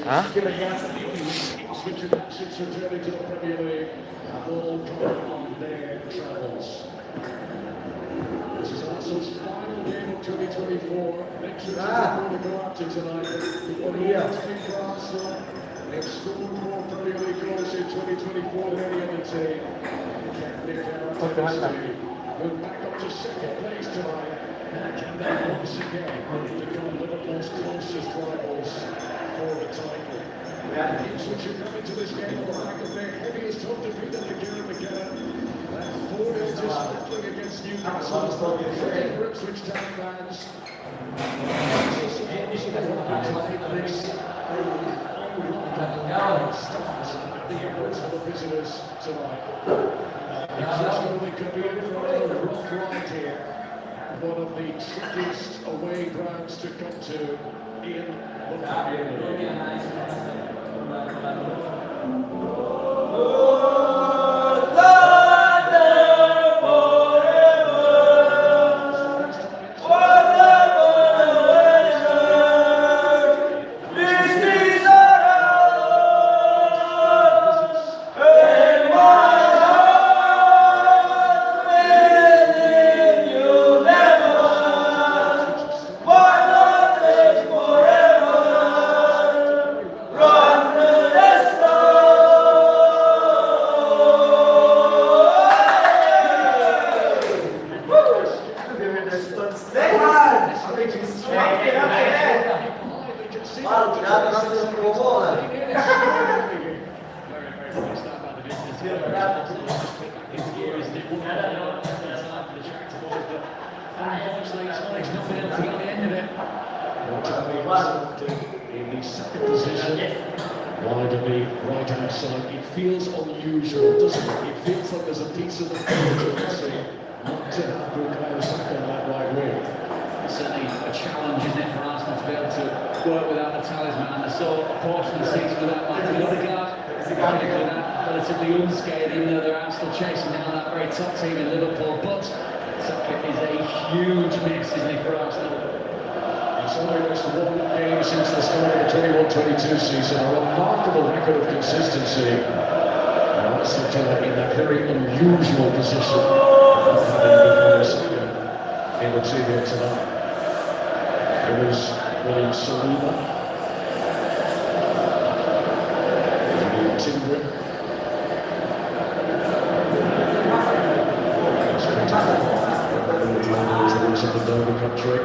Hah? Ipswich returning to the Premier League have all gone on their travels. This is Arsenal's final game of 2024. Next week we're go out to tonight. For Arsenal, they've scored more Premier League goals in 2024 than any other team. We're back up to second place tonight. Can they once again become Liverpool's closest rivals for the title? Ipswich are coming to this game on the back of their heaviest home defeat of the game again. That 4-0 dismantling against Newcastle is not pretty for Ipswich Town fans. The Emirates for the visitors tonight. Ipswich could be in for another rough ride here. One of the trickiest away grounds to come to in the Premier League. In the second position, wide of the right hand side, it feels unusual, doesn't it? It feels like there's a piece of the puzzle not to have Bukayo Saka on that right wing. It's certainly a challenge, isn't it, for Arsenal to be able to work without the talisman. I saw a portion of the season without Martin Odegaard, relatively unscathed, even though they're out still chasing down that very top team in Liverpool. But Saka is a huge miss, isn't he, for Arsenal? It's only missed one game since the start of the 21-22 season, a remarkable record of consistency. And Arsenal in that very unusual position in the team here tonight. It was William Saliba, Timber. Of the Derby country.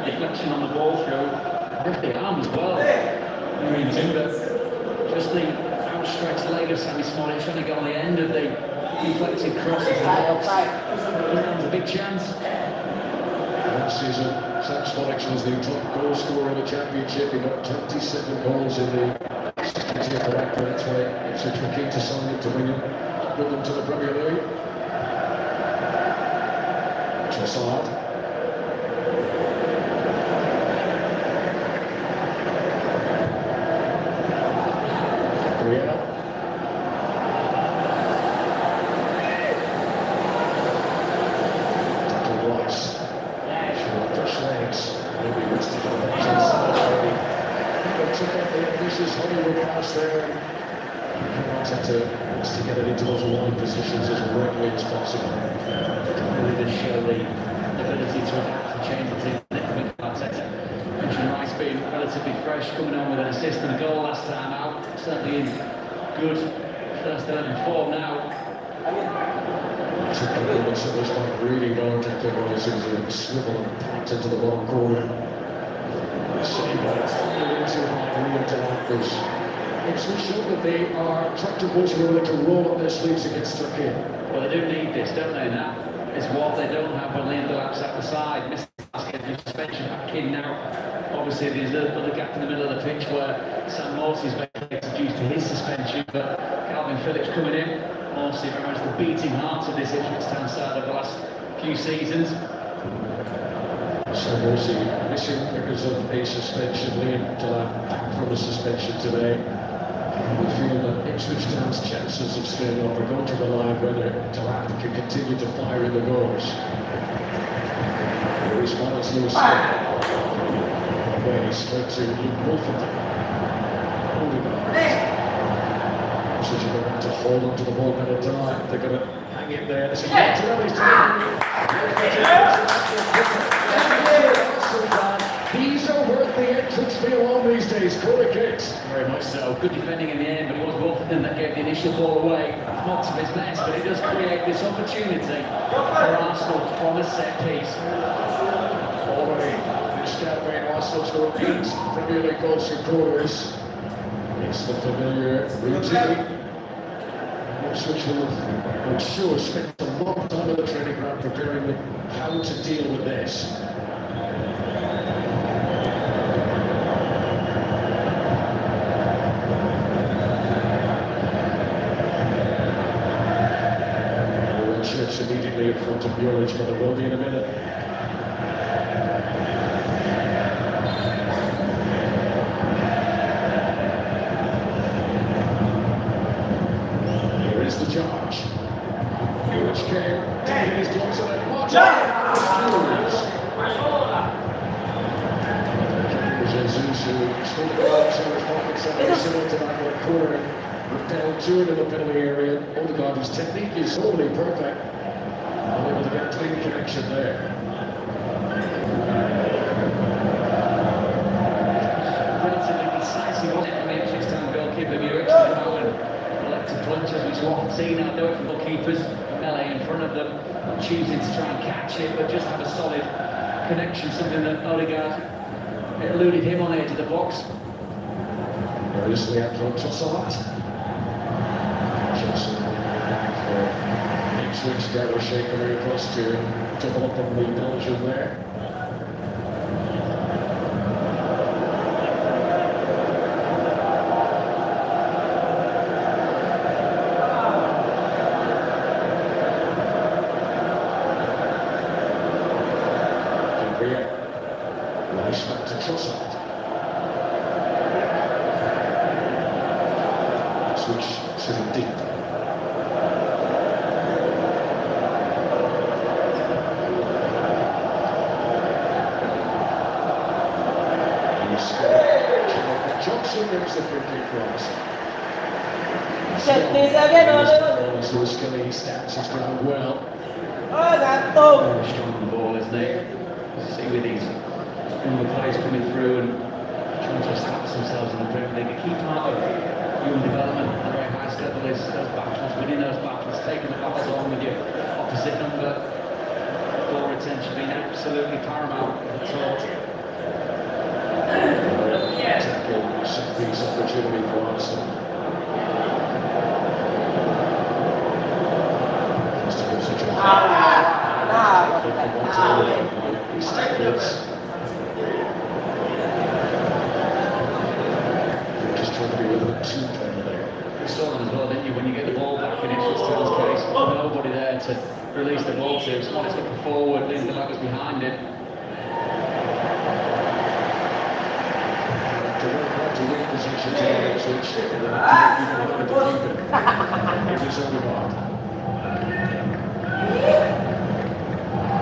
Deflection on the ball through, with the arm as well. Just the outstretched leg of Sammy Smollett trying to get on the end of the deflected cross into the box. That was a big chance. Last season, Sam Smollett was the top goal scorer in the championship. He got 27 goals in the second tier for that. That's why Ipswich were keen to sign him to bring him with them to the Premier League. Trossard. Arteta wants to get it into those wide positions as regularly as possible. Really does show the ability to adapt and change the team. Arteta mentioned Rice being relatively fresh, coming on with an assist and a goal last time out. Certainly in good first 11 form now. Took a moment at this point, really well Declan Rice as a swivel and packed into the bottom corner. Saved by fired into Liam Delacroix. Ipswich show that they are tractor boats willing to roll up their sleeves against Turkey. Well, they do need this, don't they? And that is what they don't have when Liam Delap's at the side. Missed the basket and suspension back in now. Obviously, there's another gap in the middle of the pitch where Sam Morsey's vacated due to his suspension, but Calvin Phillips coming in. Morsey very much the beating heart of this Ipswich Town side over the last few seasons. So Morsey missing because of a suspension. Liam Delap back from a suspension today. We feel that Ipswich Town's chances of staying up are going to rely on whether Delap can continue to fire in the goals. Here is Miles Lewis. Away straight to Luke Wolford. Ipswich are going to have to hold on to the ball at a time. They're going to hang in there. This is these are worth the entrance fee alone these days. Corner kicks. Very much so. Good defending in the end, but it was Wolford that gave the initial ball away. Not to his best, but it does create this opportunity for Arsenal from a set piece. Already finished out when Arsenal scored 8 Premier League goals from corners. It's the familiar routine. Ipswich will, I'm sure, spent a long time on the training ground preparing how to deal with this. Immediately in front of Bjorich, but there will be in a minute. Here is the charge. Bjorich came, taking his gloves on it. Jesus, who scored the goal, so responsible similar to that in the corner. Repelled to it in the penalty area. Odegaard, his technique is totally perfect. Able to get a clean connection there. Relatively decisive, wasn't it, from the Ipswich Town goalkeeper Muric and elected plunges, which we've often seen out there from goalkeepers. Melee in front of them, choosing to try and catch it, but just have a solid connection, something that Odegaard, it eluded him on the edge of the box. There is Leandro Trossard. Ipswich Gareth Shaker across to double up on the Belgian there. Rice back to Trossard. Ipswich sitting deep. Johnson wins the 50 for Arsenal. Lewis Skelly, he stands his ground well. Very strong on the ball, isn't he? See with these younger players coming through and trying to establish themselves in the Premier League. A key part of human development at the very highest level is those battles, winning those battles, taking the battles on with your opposite number. Ball retention being absolutely paramount at the top. Set piece opportunity for Arsenal. Just to give such a just trying to be with them too clever there. You saw them as well, didn't you? When you get the ball back in Ipswich Town's case, nobody there to release the ball to. Someone is looking forward, Liam Delap was behind it. To win position to Ipswich, and then to keep it. It was Odegaard.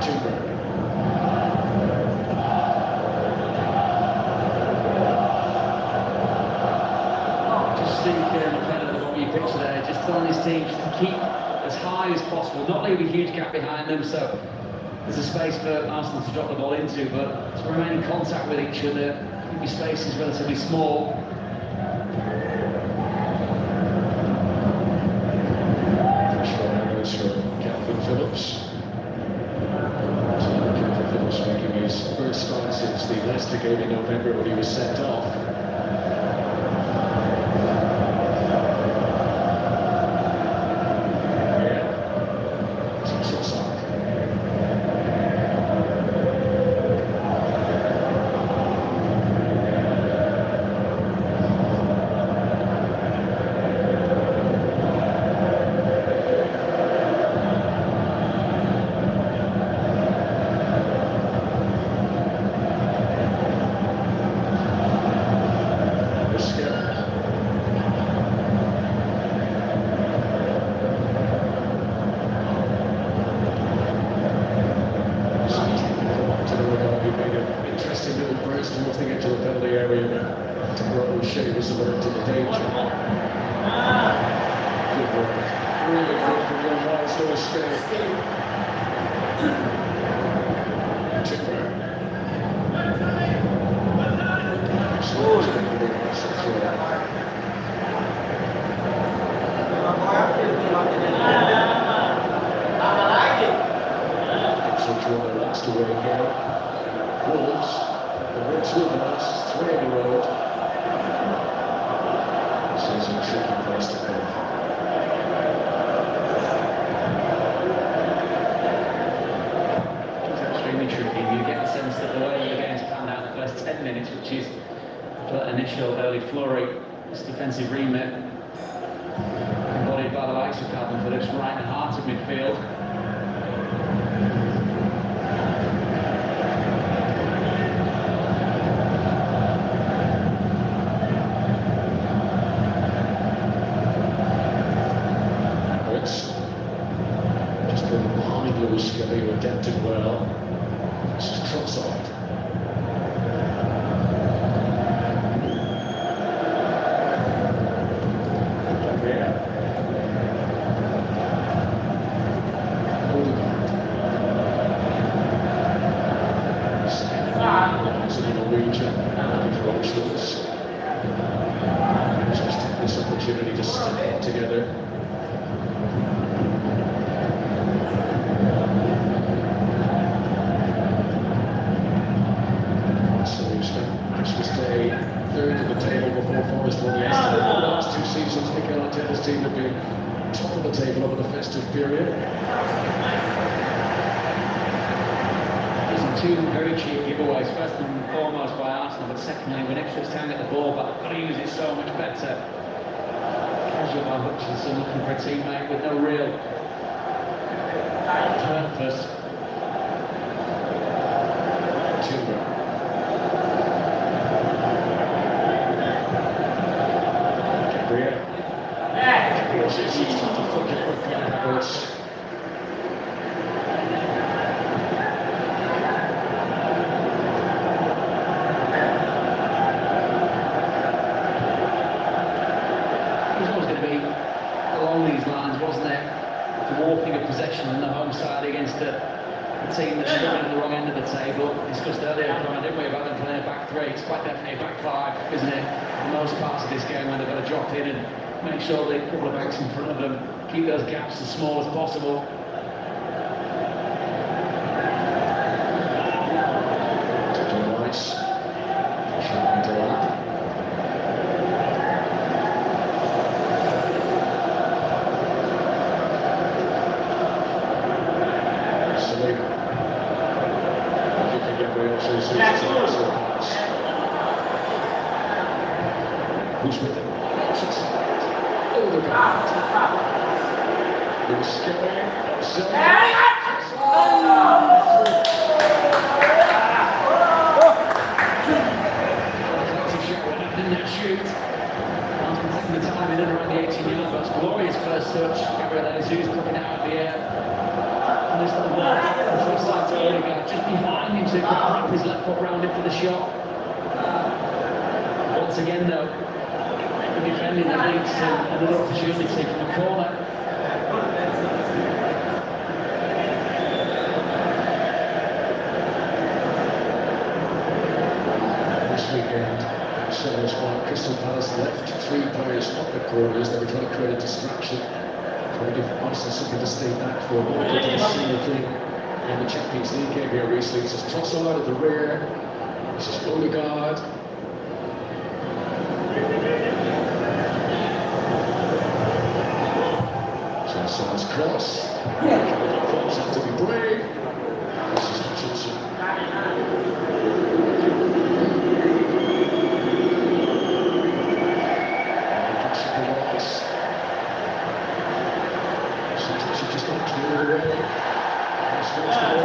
Timber. Just think, McKenna, what you picture there, just telling his team just to keep as high as possible, not leave a huge gap behind them, so there's a space for Arsenal to drop the ball into, but to remain in contact with each other, keep your spaces relatively small. Calvin Phillips. Calvin Phillips making his first start since the Leicester game in November when he was sent off. Towards the edge of the penalty area, but Shea was alert to the danger. Good work. Really good from your Miles Lewis there. Timber. Ipswich won their last away game. Wolves. The Wolves with us, 3 in a row. This is a tricky place to go. It's extremely tricky. You get the sense that the way the game's panned out in the first 10 minutes, which is the initial early flurry, this defensive remit, embodied by the likes of Calvin Phillips, right in the heart of midfield. Skelly who adapted well. This is Trossard. Gabriel. Odegaard. It's a Norwegian for Ipswich. Just this opportunity to stand together. Third of the table before Forest won yesterday. The last 2 seasons, Mikel Arteta's team have been top of the table over the festive period. There's 2 very cheap giveaways. First and foremost by Arsenal, but secondly, when Ipswich can get the ball back, they've got to use it so much better. Casual by Hutchinson looking for a teammate with no real purpose. And the home side against the team that's struggling at the wrong end of the table. We discussed earlier, Brian, didn't we, about them playing a back 3. It's quite definitely a back 5, isn't it? For most parts of this game, when they've got to drop in and make sure they couple of backs in front of them, keep those gaps as small as possible. Who's with him? Odegaard. Lewis Skelly. Didn't that shoot? Arsenal taking the time in and around the 18-yard box. Glorious first touch. Gabriel Jesus popping out of the air. And this little ball from side to Odegaard, just behind him, so he can wrap his left foot round it for the shot. Once again, though, defending that leads to another opportunity from the corner. This weekend, Shell's one, Crystal Palace left 3 players up the corners. They were trying to create a distraction, trying to give Arsenal something to stay back for. Monaco did the same thing in the Champions League game here recently. This is Trossard at the rear. This is Odegaard. Trossard's cross. Fans have to be brave. This is Hutchinson. Just got cleared away.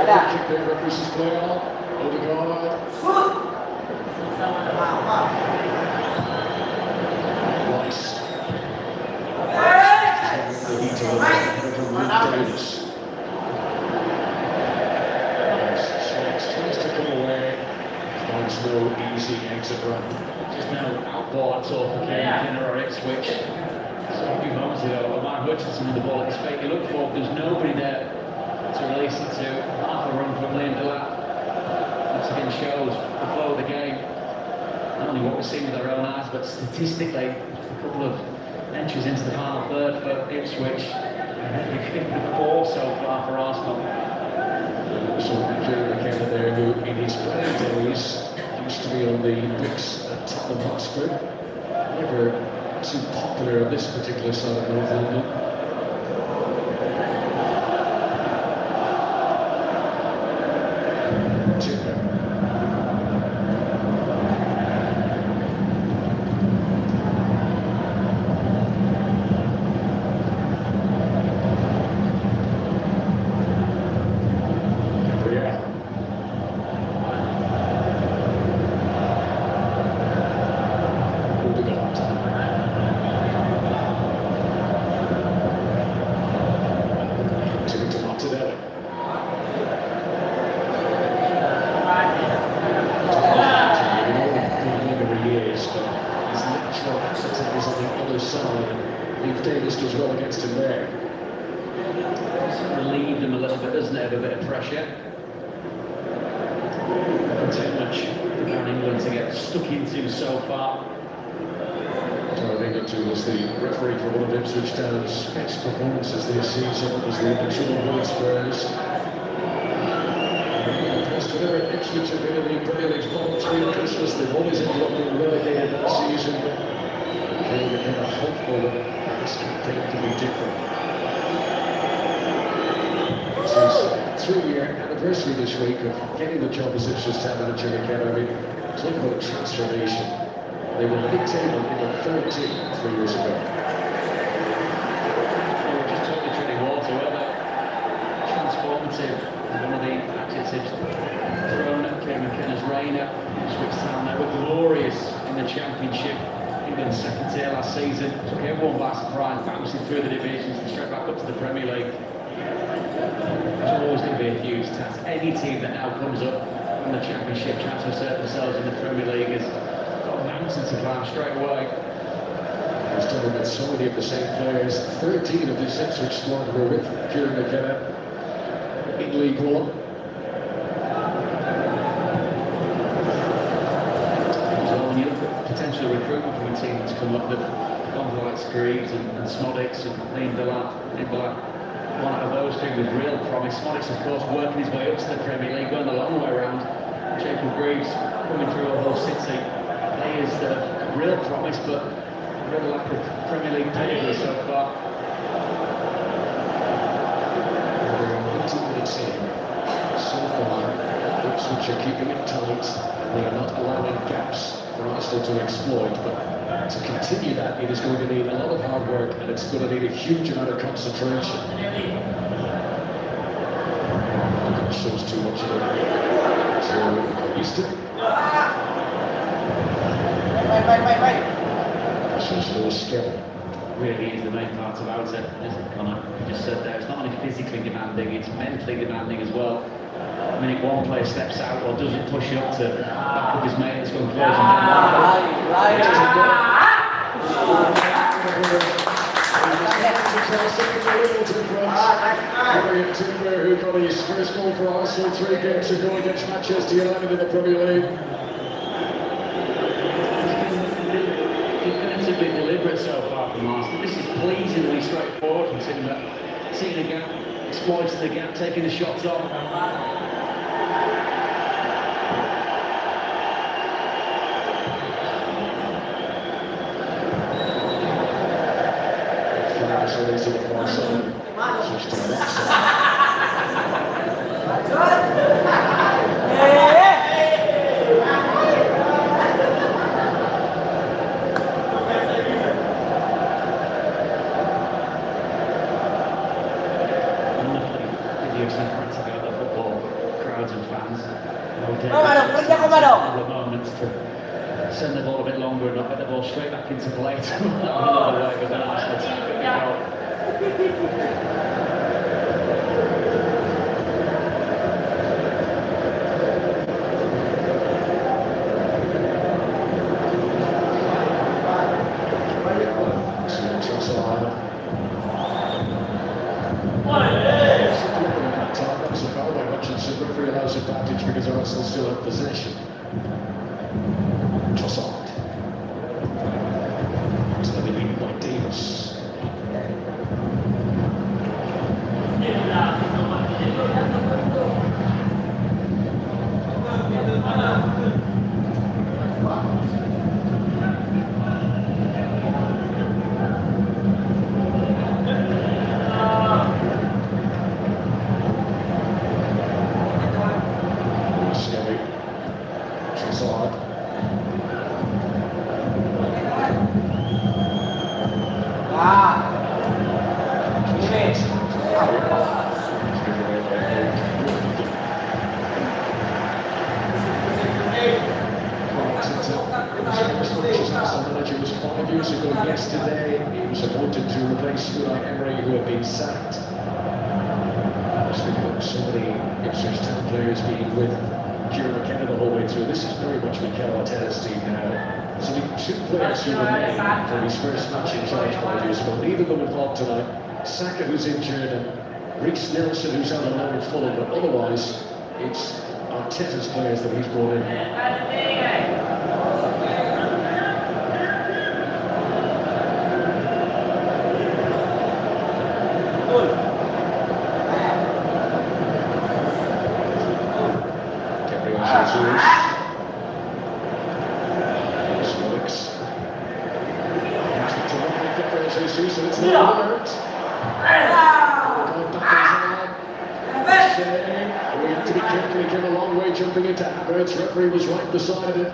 Kick there, referees play on. Odegaard. Rice. The heat of Davis. Tries to come away. Finds no easy exit run. Just now outball at all for Kane or Ipswich. So a few moments ago, Mark Hutchinson with the ball at his feet. He looked forward, there's nobody there to release it to. Half a run from Liam Delap. Once again shows the flow of the game. Not only what we've seen with our own eyes, but statistically, a couple of entries into the final third for Ipswich. And every 54 so far for Arsenal. So Kieran McKenna there, who in his playing days used to be on the books at Tottenham Hotspur. Never too popular on this particular side of North London. Timber. Davis does well against him there. Relieved him a little bit, doesn't it? A bit of pressure. Not too much for England to get stuck into so far. Darren England, who was the referee for one of Ipswich Town's best performances this season, was the original World Spurs. Impressed with their Ipswich have been in the Premier League's bottom 3 at Christmas. They've always ended up being relegated that season. They're kind of hopeful that this campaign can be different. It's his 3-year anniversary this week of getting the job as Ipswich Town manager again. I mean, talk about a transformation. They were mid-table in the 13 3 years ago. They were just totally treading water, weren't they? Transformative. One of the adjectives thrown at Kieran McKenna's reign at Ipswich Town. They were glorious in the Championship. England's second tier last season. Took everyone by surprise, bouncing through the divisions and straight back up to the Premier League. It's always going to be a huge task. Any team that now comes up from the Championship trying to assert themselves in the Premier League has got a mountain to climb straight away. He's done it with so many of the same players. 13 of this Ipswich squad were with Kieran McKenna in League One. When you look at potential recruitment from a team that's come up, they've gone for like Greaves and Smodics and Liam Delap. One out of those two with real promise. Smodics, of course, working his way up to the Premier League, going the long way around. Jacob Greaves coming through a whole city. Players that have real promise, but real lack of Premier League pedigree so far. They're 19 minutes in. So far, Ipswich are keeping it tight. They are not allowing gaps for Arsenal to exploit, but to continue that, it is going to need a lot of hard work, and it's going to need a huge amount of concentration. That shows too much of it. So, Easton. Shows no skill. Really is the main part about it, isn't it, Connor? You just said there, it's not only physically demanding, it's mentally demanding as well. I mean, if one player steps out or doesn't push up to back up his mate that's going to close him down, Harriet Timber, who got his first goal for Arsenal 3 games ago against Manchester United in the Premier League. Defensively deliberate so far from Arsenal. This is pleasingly straightforward from Timber. Seeing the gap, exploiting the gap, taking the shots off. Release to the far side. Switch to the left side. Wonderfully idiosyncratic of the football crowds and fans. The moments to send the ball a bit longer and not get the ball straight back into play to another way with an Arsenal tackle out. Advantage because Arsenal still have possession. Trossard. To the lead by Davis. Was 5 years ago yesterday. He was appointed to replace who had been sacked. So many Ipswich Town players being with Kieran McKenna the whole way through. This is very much Mikel Arteta's team now. There's only 2 players who remain from his first match in charge 5 years ago. Neither of them involved tonight. Saka, who's injured, and Reece Nelson, who's out alone at Fulham. But otherwise, it's Arteta's players that he's brought in. We have to be careful, he came a long way jumping into Havertz. Referee was right beside it.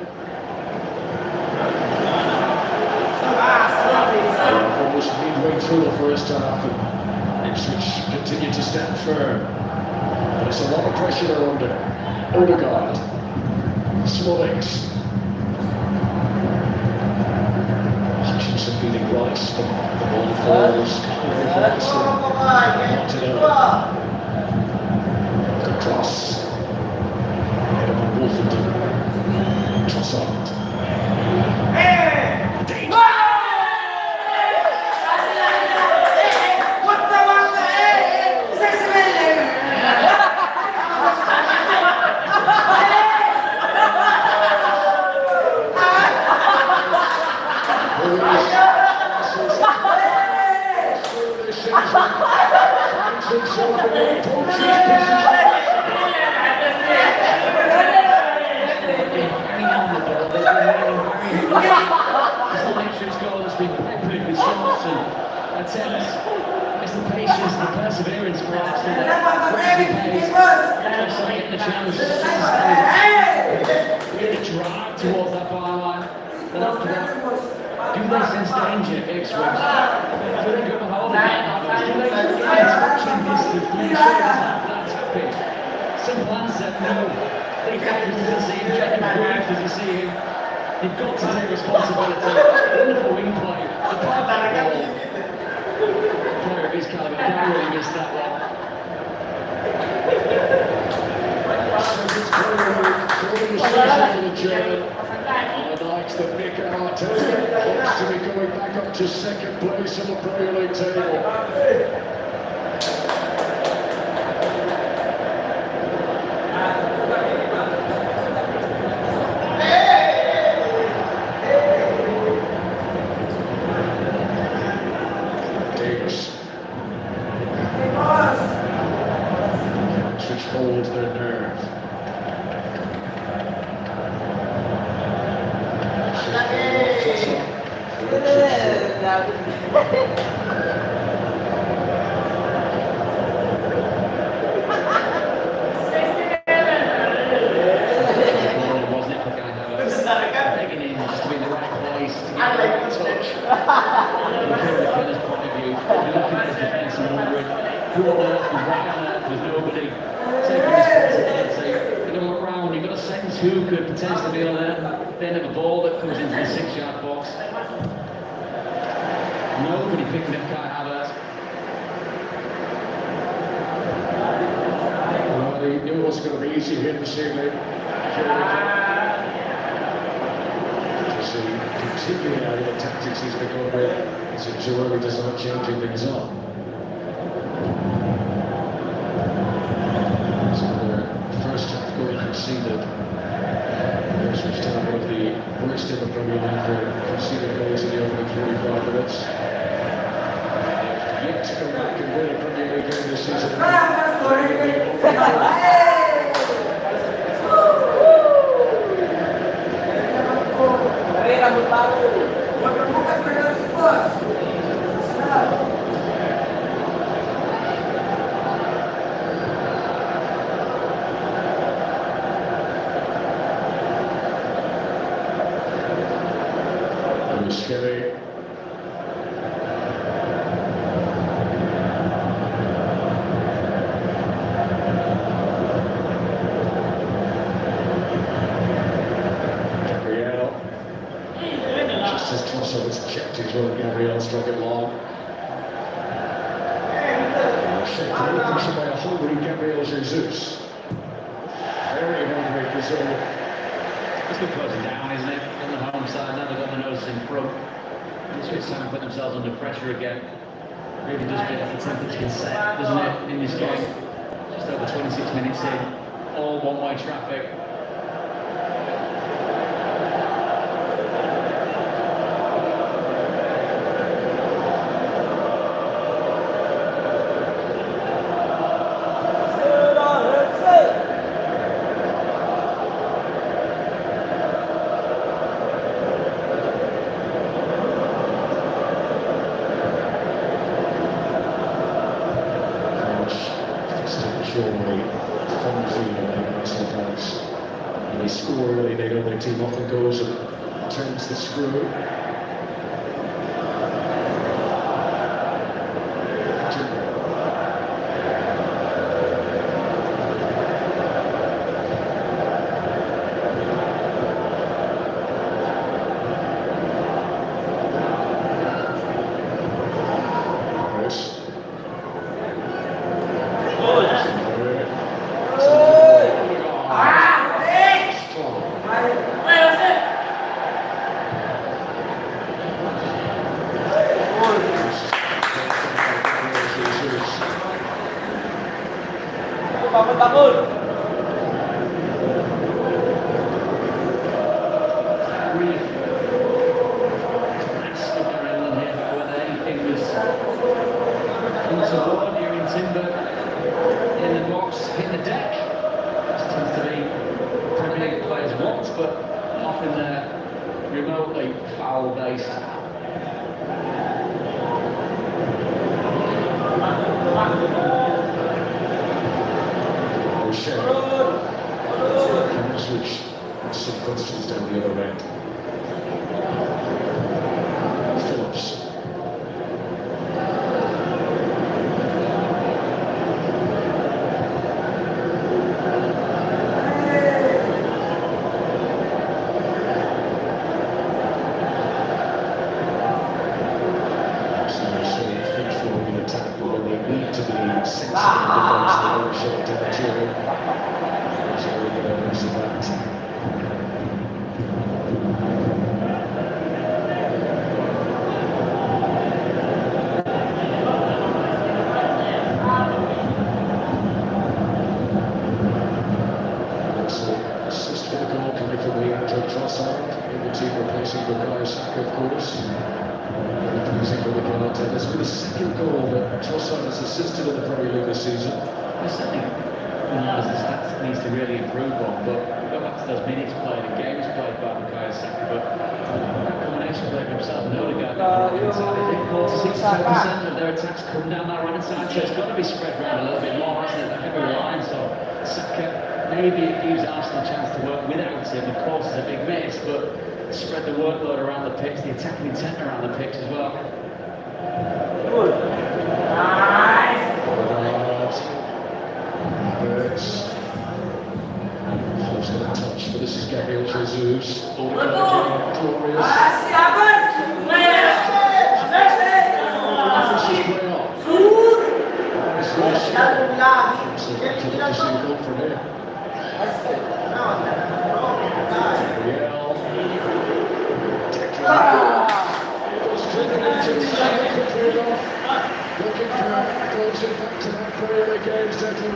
Almost midway through the first half, and Ipswich continued to stand firm. But it's a lot of pressure they're under. Odegaard, Smollett. Hutchinson beating Rice, but the ball falls. Good cross. Head up on Wolfenden. Trossard. It's the patience, the perseverance for Arsenal that getting the chance really drive towards that byline. And after that, do they sense danger, Ipswich? Do they go hold again? Do they get touching distance? Do they show that tapping? Simple answer, no. They doesn't see him, Jacob Green doesn't see him. You've got to take responsibility. Wonderful wing play. The ball. Player of his caliber can't really miss that one. The German likes the big Arteta. to be going back up to second place on the Premier League table. Ipswich hold their nerve. Who could potentially be on there? Then have a ball that comes into the 6-yard box. Nobody picking up Kai Havertz. Well, he knew it wasn't going to be easy here this evening. To see particularly how the tactics he's been going with. Is it too early to start changing things up? So the first half goal conceded. Ipswich Town one of the worst in the Premier League for conceding goals in the opening 45 minutes. They've yet to come back and win a Premier League game this season. Scary. Gabriel. Just as Trossard has checked his run, Gabriel struck it long. Shaped by a hungry Gabriel Jesus. Very hungry Brazil. It's good closing down, isn't it? On the home side, now they've got the noses in front. Ipswich Town put themselves under pressure again. Really does feel like the temperature's been set, doesn't it, in this game? Just over 26 minutes in, all one-way traffic. And they score early, they know their team often goes and turns the screw. Bangun. In the box, hit the deck. This tends to be Premier League players once, but often they're remotely foul-based. Ipswich with some questions down the other end. Phillips. So faithful in attack, but when they need to be sensitive in defence, they don't show it to the team. Very pleasing for the Nonton. It's been the second goal that Trossard has assisted in the Premier League this season. I certainly there's the stats that needs to really improve on, but go back to those minutes played and games played by Makassar, but that combination play for himself and Odegaard on the right side, I think 46% of their attacks come down that right side, so it's got to be spread around a little bit more, hasn't it? That heavy line, so Saka, maybe it gives Arsenal a chance to work without him. Of course, it's a big miss, but spread the workload around the pitch, the attacking intent around the pitch as well. Good. Nice. First going to touch, but this is Gabriel Jesus.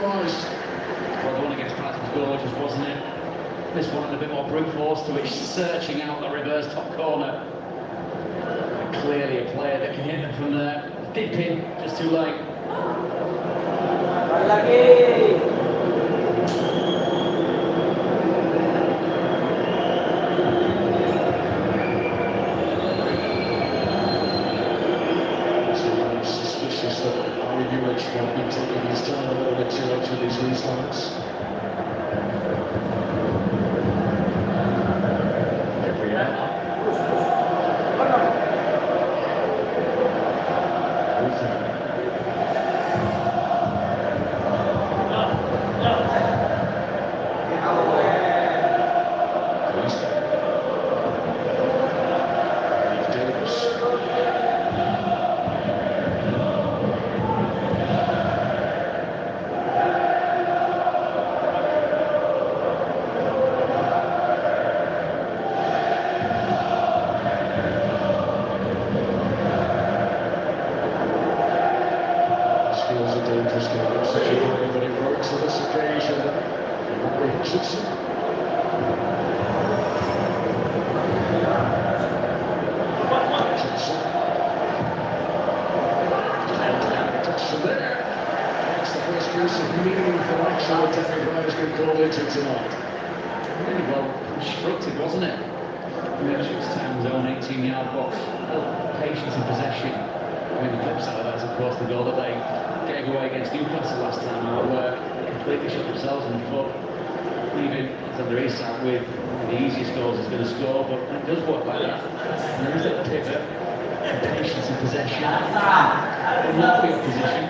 Glorious. Well, the one against Palace was gorgeous, wasn't it? This one had a bit more brute force to it, searching out the reverse top corner. And clearly a player that can hit them from there. Deep in, just too late. Suspicious that Ipswich might be taking his time a little bit too much with these restarts. Really well constructed, wasn't it? Ipswich Town's own 18-yard box. Patience in possession. I mean, the flip side of that is, of course, the goal that they gave away against Newcastle last time, where they completely shot themselves in the foot. Even under Isak with the easiest goals he's going to score, but it does work like that. And there is that pivot, and patience in possession, and not the opposition.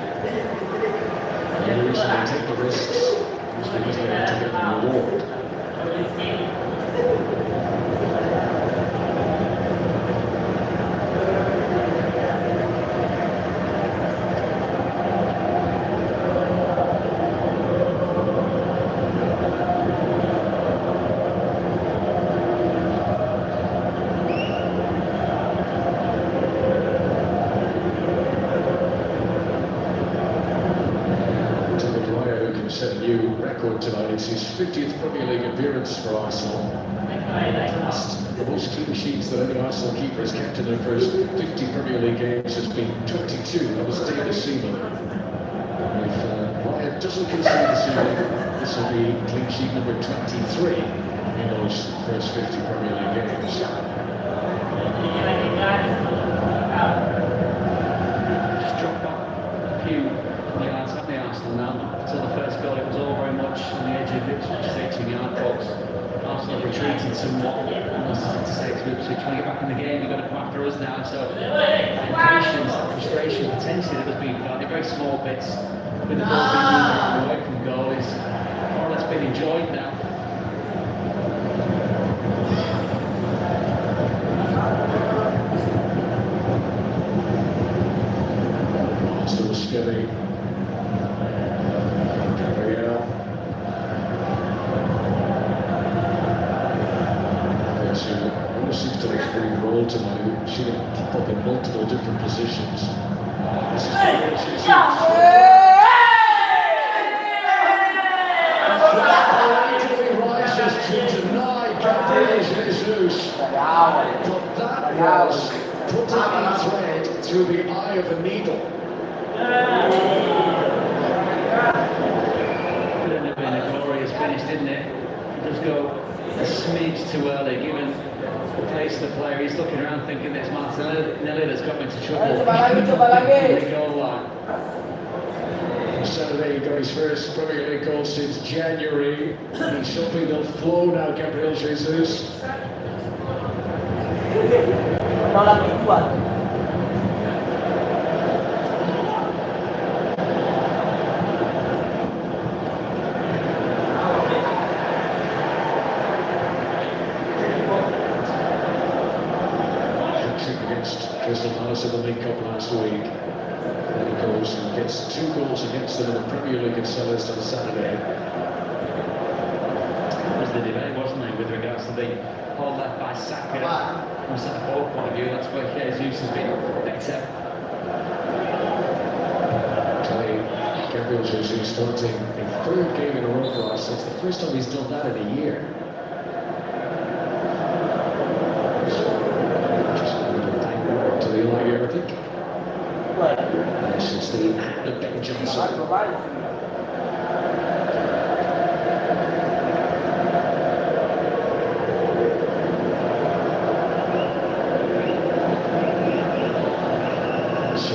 And the reason they take the risks is because they want to get the reward. Set a new record tonight. It's his 50th Premier League appearance for Arsenal. The most clean sheets that any Arsenal keeper has kept in their first 50 Premier League games has been 22. That was David Seaman. If Ryan doesn't concede this evening, this will be clean sheet number 23 in those first 50 Premier League games. Just drop back a few yards at the Arsenal now. Until the first goal, it was all very much on the edge of Ipswich's 18-yard box. Arsenal retreated somewhat. Almost to say to Ipswich, when you get back in the game, you've got to come after us now. So, impatience, frustration, potentially that was being felt in very small bits. With the ball being moved away from goal, is more or less been enjoyed now. Still scary. Seems to have free role tonight. She can pop up in multiple different positions. This is the rises to deny Gabriel Jesus. But that was put a thread through the eye of a needle. Couldn't have been a glorious finish, didn't it? Just go a smidge too early, given the pace of the player. He's looking around thinking it's Martinelli that's got into trouble. The goal line. Saturday, he got his first Premier League goal since January. He's hoping they'll flow now, Gabriel Jesus. Crystal Palace in the League Cup last week. Then he goes and gets 2 goals against them in the Premier League at Selhurst on Saturday. That was the debate, wasn't it, with regards to the hold left by Saka. From a centre-forward point of view, that's where Jesus has been better. Gabriel Jesus starting a 3rd game in a row for us. It's the first time he's done that in a year. I think. Since the hand of Ben Johnson. So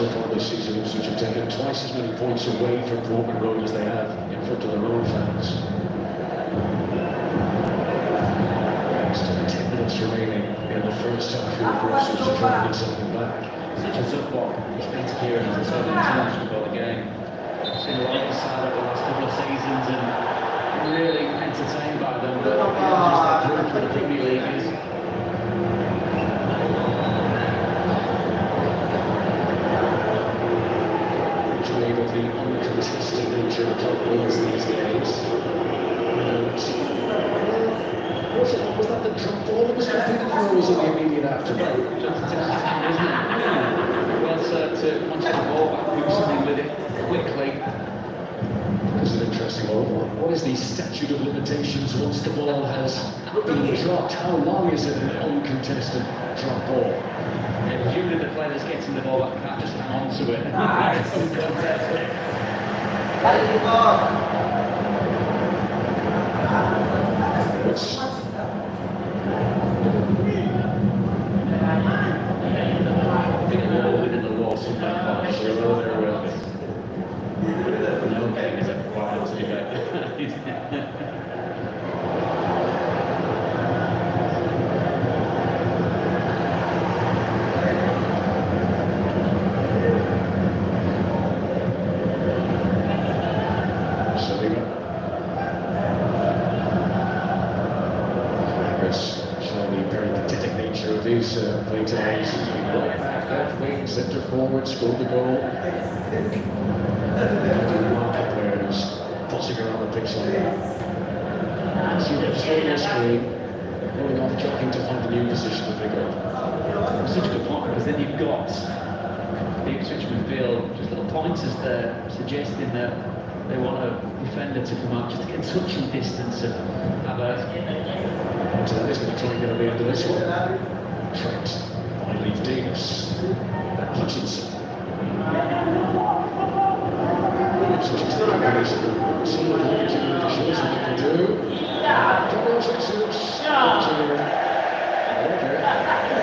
far this season, Ipswich have taken twice as many points away from Portman Road as they have in front of their own fans. Still 10 minutes remaining in the first half here for Ipswich to try and get something back. Such a tough one. He's been to here and he's so international about the game. Seen a lot of the side over the last couple of seasons and really entertained by them, but just that group for the Premier League is. Enjoying of the uncontested nature of club wins these days. Was that the drop ball that was completed for, or was it the immediate aftermath? Just isn't it? Well served to once the ball back, do something with it quickly. This is an interesting one. What is the statute of limitations once the ball has been dropped? How long is it an uncontested drop ball? Yeah, presumably the player that's getting the ball back can't just hang on to it. Uncontested. Within the law, something like that. No game is ever quite up to debate. These play tonight, right back, left wing, centre forward, scored the goal. Market players tossing around the pitch like that. See them just on the screen, rolling off, jogging to find a new position to pick up. Such a good point, because then you've got the Ipswich midfield, just little pointers there, suggesting that they want a defender to come out just to get touching distance and have a. So that is going to try and get on the end of this one. Trent, I leave Davis, and Hutchinson. Ipswich is the guys see what the opportunity shows what they can do. Gabriel Jesus. Okay.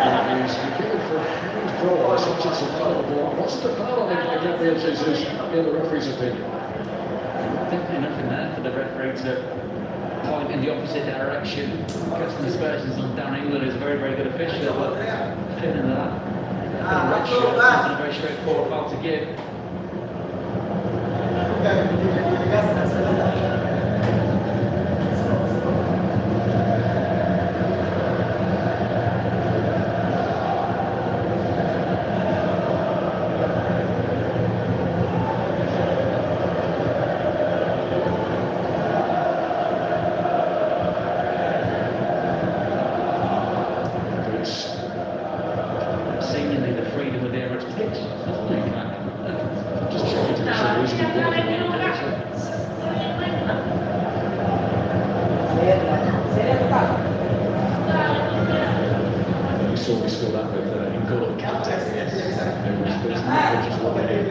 And he's given for a hand ball as Hutchinson fouled the ball. What's the foul on Gabriel Jesus in the referee's opinion? Definitely nothing there for the referee to point in the opposite direction. Casting aspersions on Dan England, who's a very, very good official, but feeling that red shirt isn't a very straightforward foul to give. Saw me score that with N'Golo Kante. There's never just one ahead.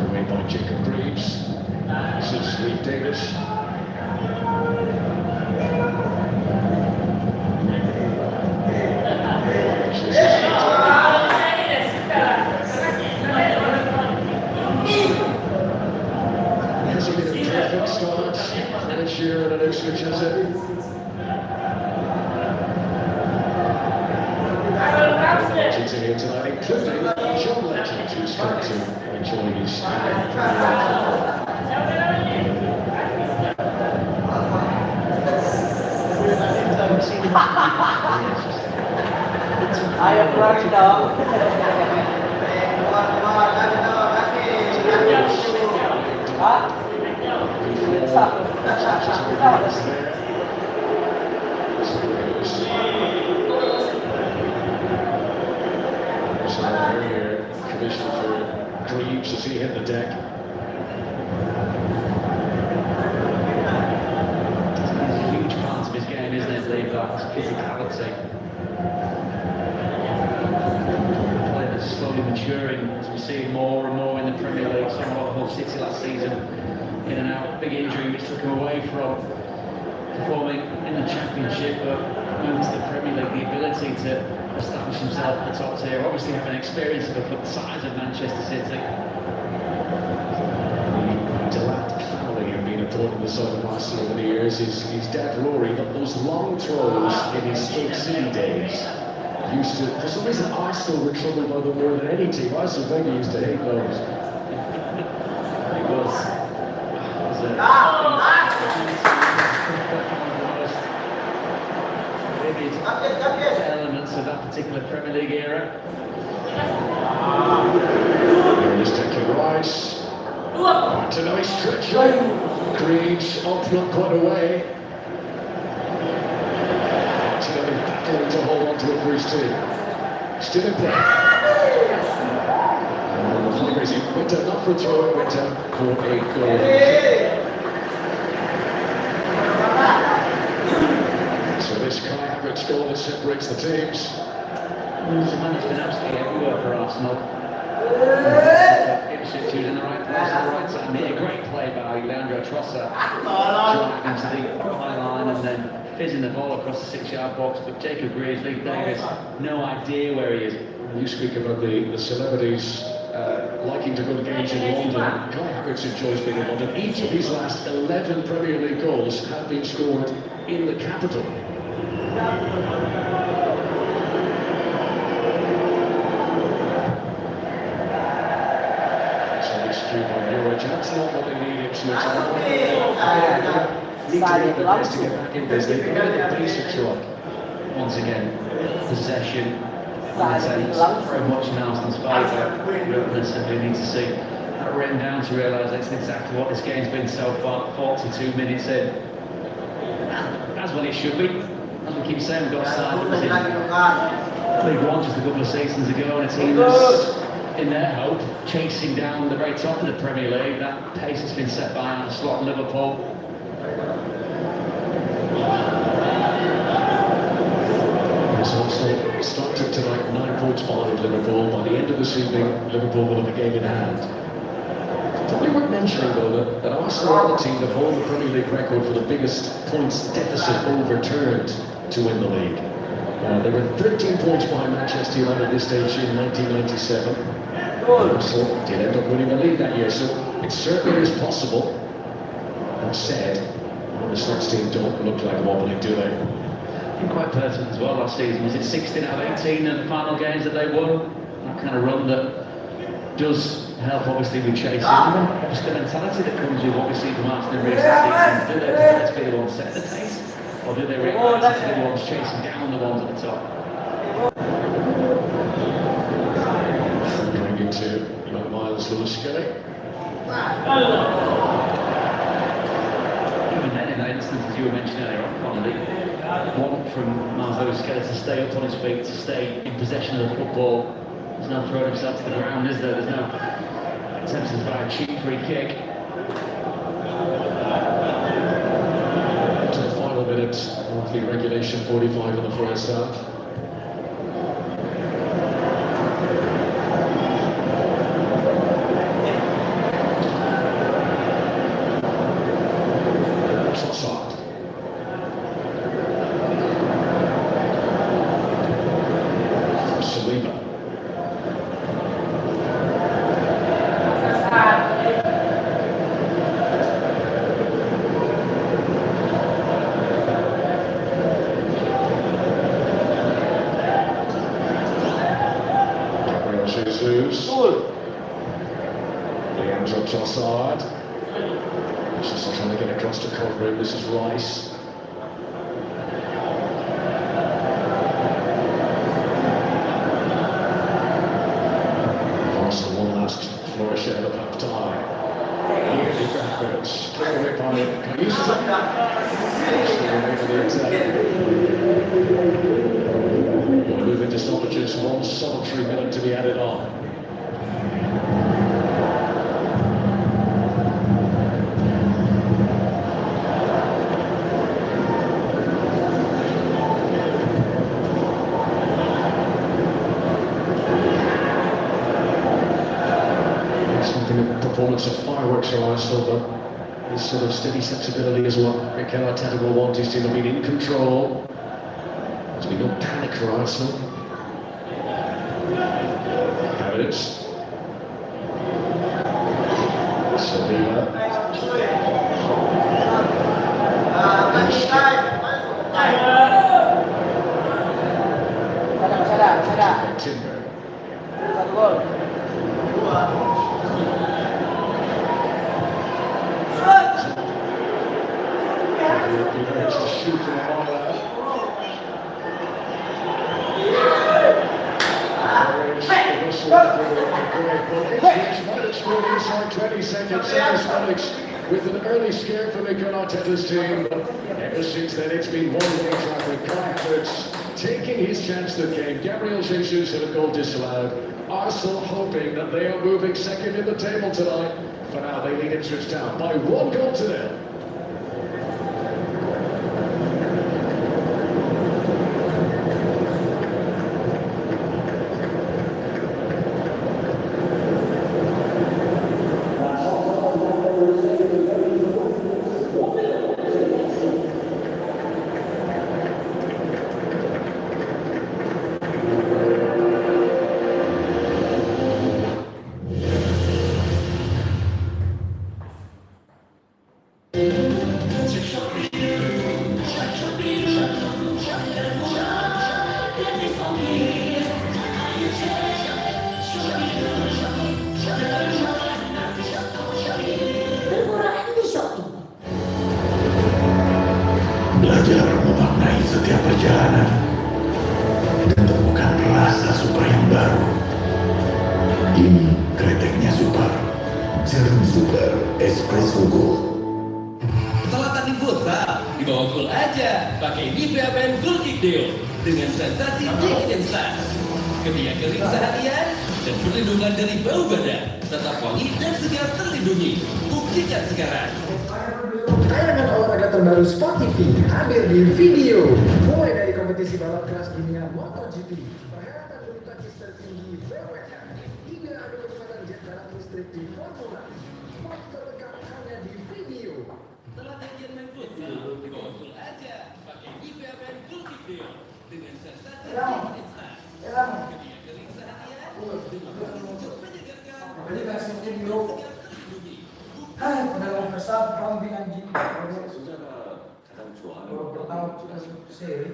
Away by Jacob Greaves. This is Steve Davis. Perfect start this year at Ipswich, is it? Legends are here tonight, including John Legend, who's come to enjoy his I am running down. Commission for Greaves as he hit the deck. It's a huge part of his game, isn't it, Lee? That physicality. A player that's slowly maturing, as we see more and more in the Premier League. Somewhat Hull City last season, in and out, big injury which took him away from performing in the Championship, but moving to the Premier League, the ability to establish himself at the top tier, obviously having experience of a club the size of Manchester City. The Delat family have been important in the side of Arsenal over the years. His dad Rory got those long throws in his Stoke City days. Used to, for some reason, Arsenal were troubled by them more than any team. Arsenal Wenger used to hate those. He was elements of that particular Premier League era. Here is Declan Rice. It's a nice stretch. Greaves up not quite away. Martinelli battling to hold on to it for his team. Still in play. And the fundraising Winter, not for a throw, Winter for a goal. So this Kai Havertz goal that separates the teams. He's a man that's been absolutely everywhere for Arsenal. Ipswich was in the right place at the right time. He had a great play by Leandro Trossard, driving into the high line and then fizzing the ball across the 6-yard box. But Jacob Greaves, Lee Davis, no idea where he is. You speak about the celebrities liking to go to games in London. Kai Havertz enjoys being in London. Each of his last 11 Premier League goals have been scored in the capital. So this cue by Norwich, that's not what they need Ipswich. Need to get the best to get back in this. They've got the basics right. Once again, possession, intense, very much in Arsenal's favour. We don't necessarily need to see that written down to realise that's exactly what this game's been so far. 42 minutes in. As well it should be. As we keep saying, we've got a side that was in League One just a couple of seasons ago, and a team that's in their hope chasing down the very top of the Premier League. That pace has been set by Arne Slot and Liverpool. Arsenal started tonight 9 points behind Liverpool. By the end of this evening, Liverpool will have a game in hand. Probably worth mentioning, though, that Arsenal are the team that hold the Premier League record for the biggest points deficit overturned to win the league. They were 13 points behind Manchester United at this stage in 1997. Arsenal did end up winning the league that year, so it certainly is possible. That said, the Slots team don't look like wobbling, do they? Quite pertinent as well last season. Was it 16 out of 18 of the final games that they won? That kind of run that does help obviously with chasing. Just the mentality that comes with what we see from Arsenal in recent seasons. Do they prefer to be the ones setting the pace? Or do they realise to be the ones chasing down the ones at the top? Going into young Miles Lewis-Skelly. Even then, in that instance, as you were mentioning earlier on, Connolly, want from Miles Lewis-Skelly to stay up on his feet, to stay in possession of the football. There's no throwing himself to the ground, is there? There's no attempts to buy a cheap free kick. To the final minute of the regulation 45 in the first half. twos. Betul. Liam drops offside. He's just trying to get across to cover him. This is Rice. Arsenal one last flourish ahead of half time. Really backwards. Straight away by Kayisa. We'll move into stoppages. 1 solitary minute to be added on. Performance of fireworks for Arsenal, but this sort of steady sensibility is what Mikel Arteta will want his team to be in control. There's been no panic for Arsenal. Havertz. Sevilla. Timber. Satu gol. He managed to shoot from a mile out. Inside 20 seconds, with an early scare for Mikel Arteta's team. Ever since then, it's been one-way traffic. Kai Havertz taking his chance to the game. Gabriel Jesus had a goal disallowed. Arsenal hoping that they are moving second in the table tonight. For now, they lead Ipswich Town by 1-0. Belajar memaknai setiap perjalanan dan temukan rasa super yang baru. Ini kreteknya super, jarum super, espresso gold. Setelah tanding futsal, dibawa gol aja pakai Nivea Men Cool Kick Deo dengan sensasi dingin instan. Ketika kering seharian dan perlindungan dari bau badan, tetap wangi dan segar terlindungi. Buktikan sekarang. Tayangan olahraga terbaru Sport TV hadir di video. Mulai dari kompetisi balap kelas dunia MotoGP, perhelatan bulu tangkis tertinggi BWF, hingga adu kecepatan jet darat listrik di Formula. Sport terlengkap hanya di video. Setelah tagihan main futsal, dibawa gol aja pakai Nivea Men Cool Kick Deo dengan sensasi dingin instan. Ketika kering seharian, dengan wangi menyegarkan. Jadi kasih video. Segar terlindungi. Hai, dalam pesawat kambing anjing. 수자가 가장 좋아하는 Pertama seri.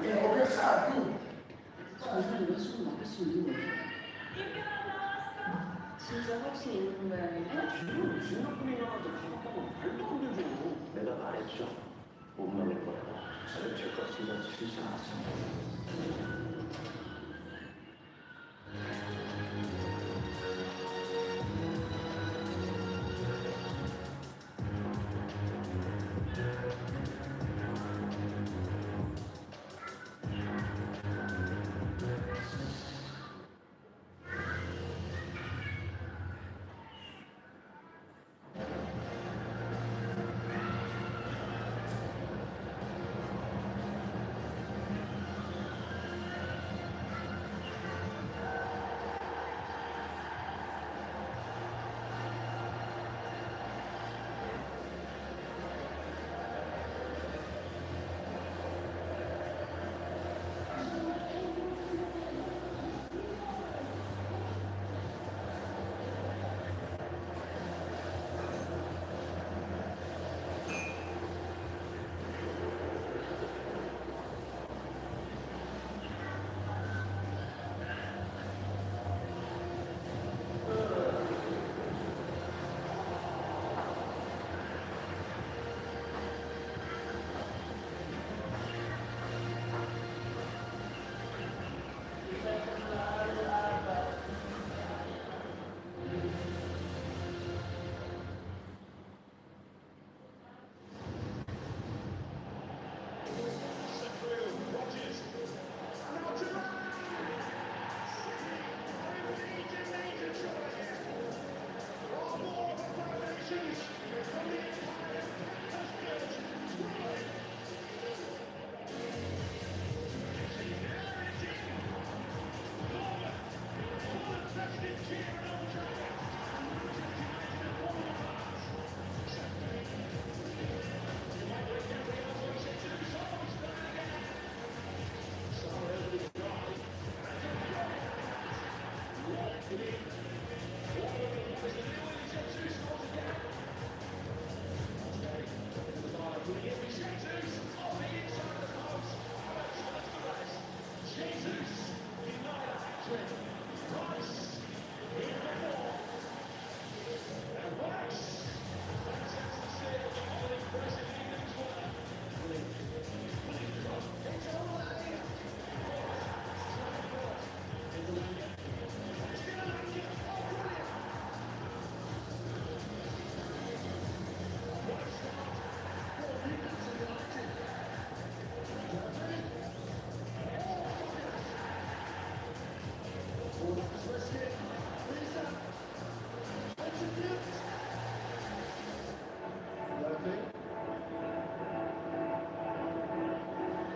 Oke satu. 진짜 할 수 있는 거야. 중학생이라도 가만히 말도 안 되죠. 내가 말했죠. 못 먹을 거라고. 저까지 진짜 실수 안 하죠.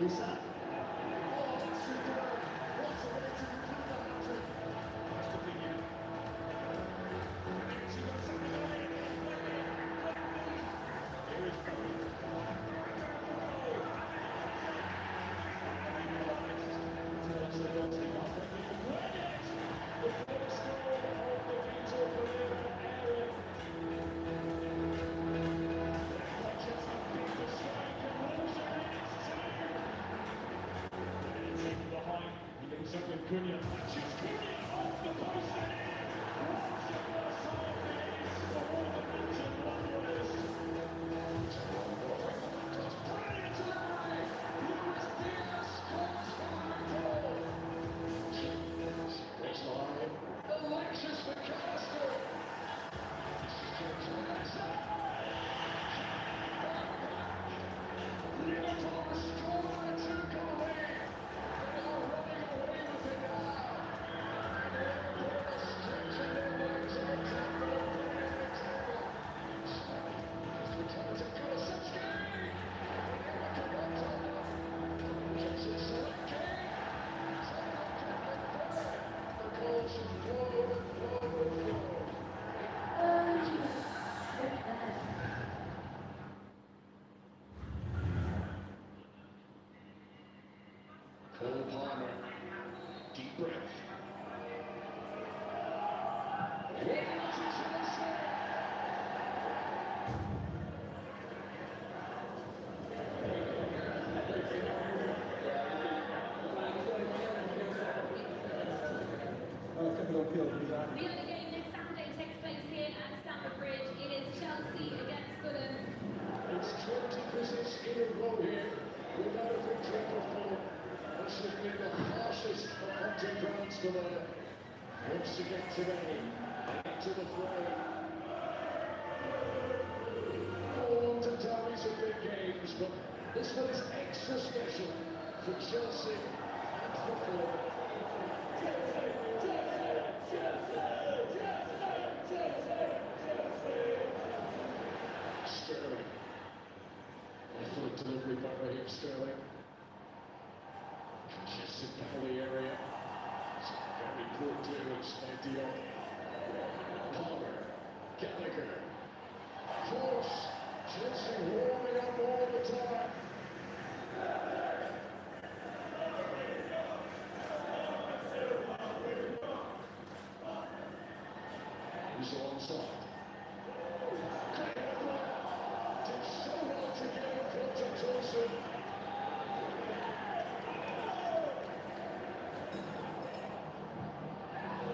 Isak. Oh, that's superb. What a way to complete the hat-trick. Here is Barry. Alexis Makassar. Nonton scored to come away. They are running away with it now. Stretching their legs on the table. Return to Kulisevsky. Jason Selecki. The goals have flowed and flowed and flowed. Cole Palmer, deep breath. The other game this Saturday takes place here at Stamford Bridge. It is Chelsea against Fulham. It's 20 visits in a row here without a victory before. This has been the harshest of hunting grounds for them. Once again today, into the fray. All the derbies are big games, but this one is extra special for Chelsea and for Fulham. Sterling. Excellent delivery by Raheem Sterling. Congested penalty area. It's a very poor clearance by Dion. Palmer. Gallagher. Close. Chelsea warming up all the time. He's onside. Did so well to get in front of Tosin.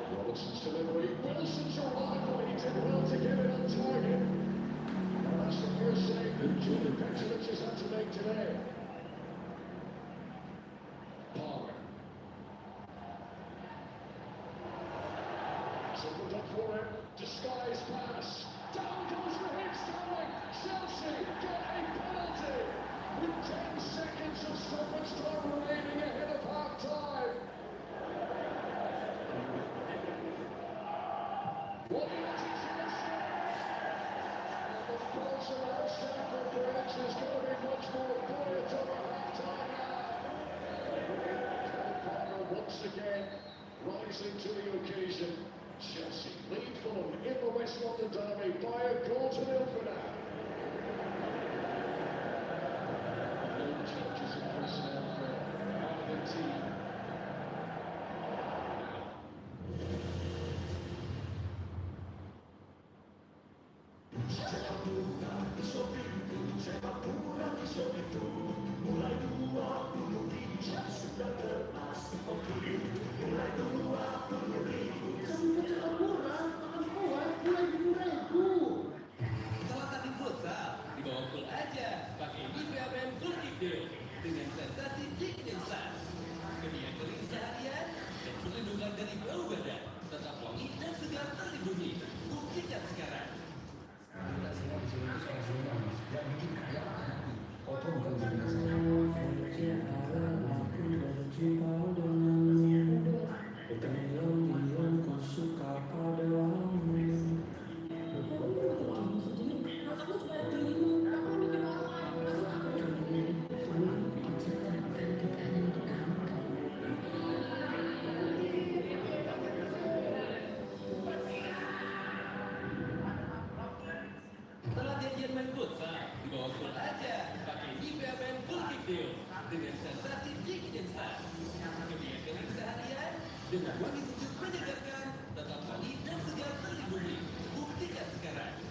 Robertson's delivery. Wilson's arrival. He did well to get it on target. And that's the first save that Julian Petrovic has had to make today. Palmer. It's opened up for him. Disguised pass. Down goes Raheem Sterling. Chelsea get a penalty with 10 seconds of stoppage time remaining ahead of half time. What a Chelsea! And the buzz around Stamford Bridge is going to be much more buoyant over half time now. Cole Palmer once again rising to the occasion. Chelsea lead Fulham in the West London derby by a goal to nil for now. No changes in personnel for either team. Salah tanding futsal dibawa gol aja pakai Nivea Men Goalkeep Deal dengan sensasi dingin yang sah. Ketika kering seharian dan perlindungan dari bau badan tetap wangi dan segar terlindungi. Buktikan sekarang. Kita semua di sini itu soal zona, Mas. Yang bikin kaya apa nanti? Kotor bukan zona saya. latihan main futsal, dibawa gol aja pakai Nivea Men Full Kick Deal dengan sensasi dingin instan. Ketika kering seharian dengan wangi sejuk menyegarkan, tetap wangi dan segar terlindungi. Buktikan sekarang.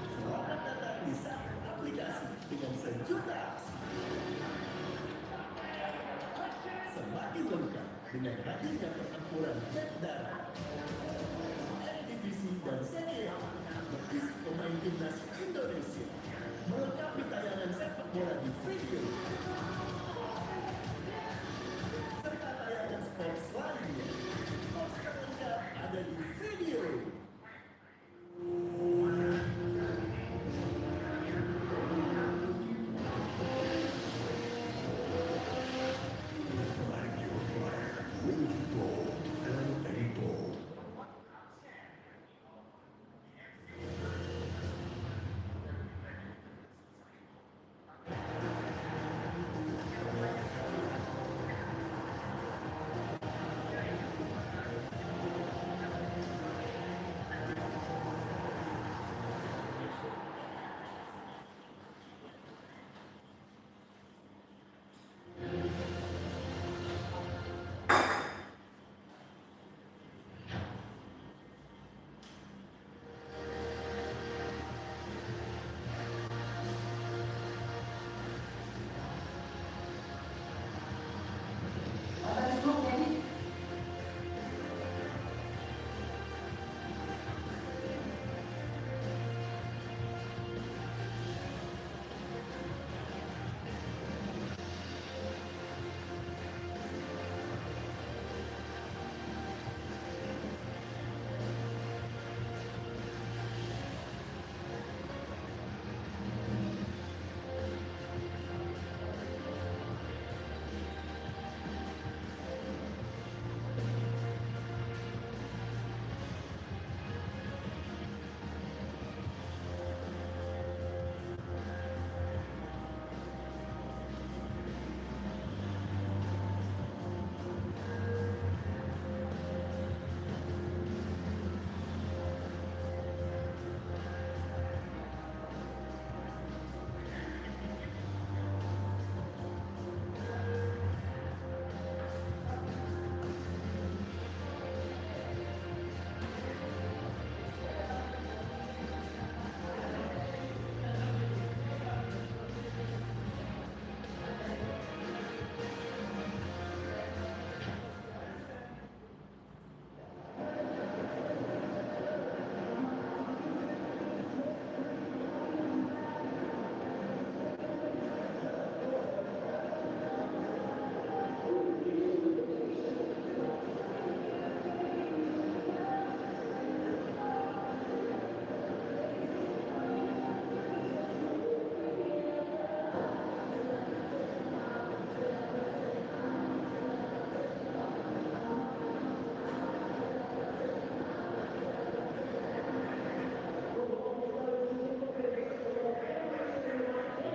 Selamat datang di satu aplikasi dengan sejuta semakin lengkap dengan hadirnya pertempuran cek darah, divisi dan seri A berisi pemain timnas Indonesia, melengkapi tayangan sepak bola di video, serta tayangan sports lainnya. Sports terlengkap ada di video.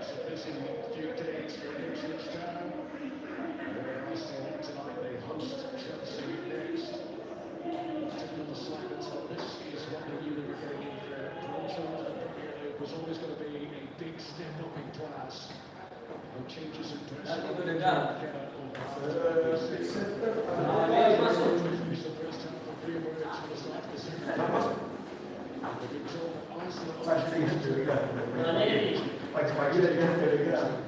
It's a busy few days for Ipswich Town. Where Arsenal tonight they host Chelsea next. Typical silence, but this is what they knew they were getting in for. Promotion to the Premier League was always going to be a big step up in class. No changes in dress. It's the first time for 3 words for the start of the season. They've been told that Arsenal Pagi-pagi dari kan dari kan.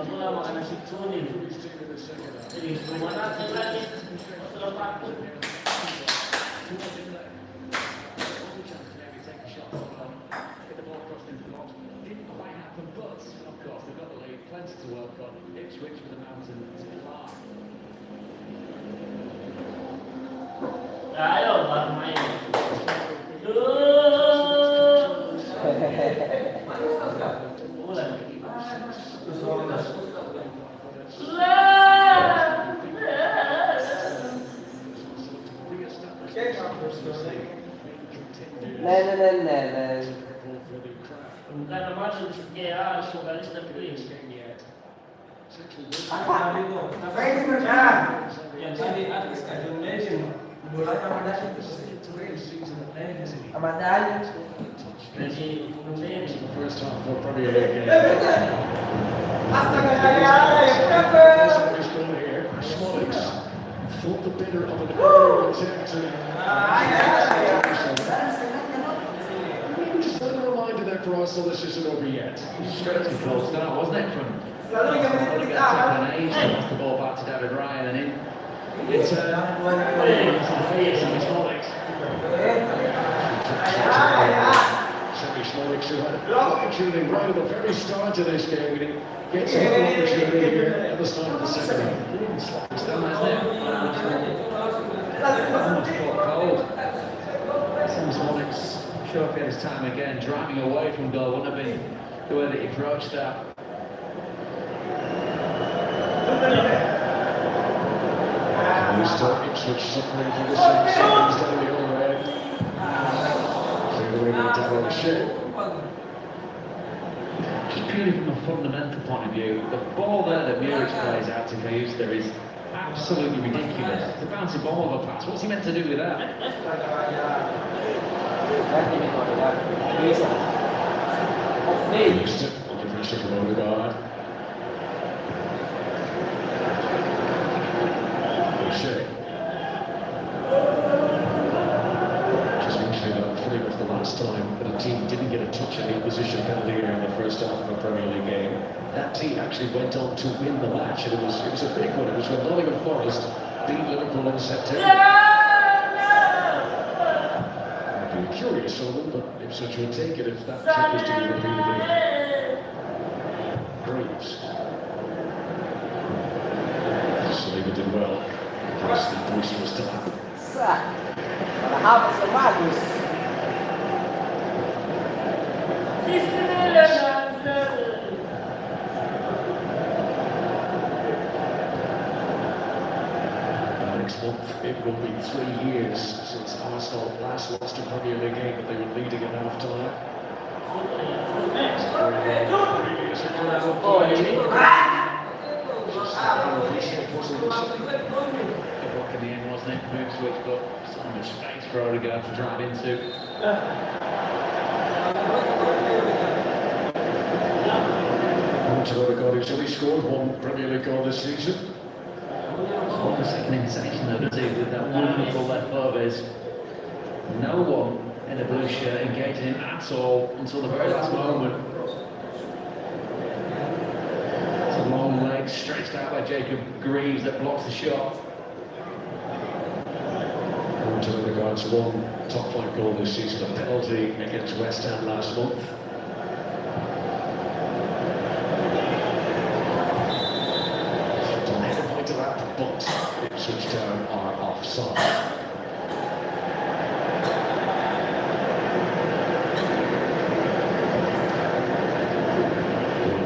Mula makan nasi kuning. Jadi gimana sih lagi? Setelah praktik. Plenty to work on. Ipswich with the mountain to climb. Ayo baru main. Bukan nama sekian, vokalis tapi Ngapain sih mereka? Yang tadi artis Kajun Legend bola sama Dali itu sama Dali jadi First half for Premier League game. astaga ya Smolix thought the better of an earlier attempt to just a reminder that for us, so this isn't over yet. Straight to goal start, wasn't it? From selalu yang menit kita an age, lost the ball back to David Ryan, and it's Sammy Smolix, who had an opportunity right at the very start of this game, and he gets another opportunity here at the start of the second half. Still has it. Almost caught cold. Sam Smolix showed his time again, driving away from goal. Wouldn't have been the way that he approached that. Ipswich suffering from the same symptoms down the other end. Clear the way down to O'Shea. Just purely from a fundamental point of view, the ball there that Muric plays out to Kayusta is absolutely ridiculous. It's a bouncy ball of a pass. What's he meant to do with that? Houston under pressure from Odegaard. O'Shea. Just mentioning that pretty much the last time that a team didn't get a touch in the opposition penalty area in the first half of a Premier League game. That team actually went on to win the match, and it was a big one. It was when Nottingham Forest beat Liverpool in September. I'd be curious on them, but Ipswich would take it if that trick was to be repeated. Graves. Saliba did well. Against the boisterous Tap. Padahal masih bagus. Next month, it will be 3 years since Arsenal last lost a Premier League game, but they were leading at half-time. Block in the end, wasn't it? Move switch, but so much space for Odegaard to drive into. To Odegaard, who's only scored one Premier League goal this season. What the second indication though, does he, with that wonderful left foot of his? No one in a blue shirt engaging him at all until the very last moment. It's a long leg stretched out by Jacob Greaves that blocks the shot. To Odegaard's one top flight goal this season, a penalty against West Ham last month. Don't have a point of that, but Ipswich Town are offside.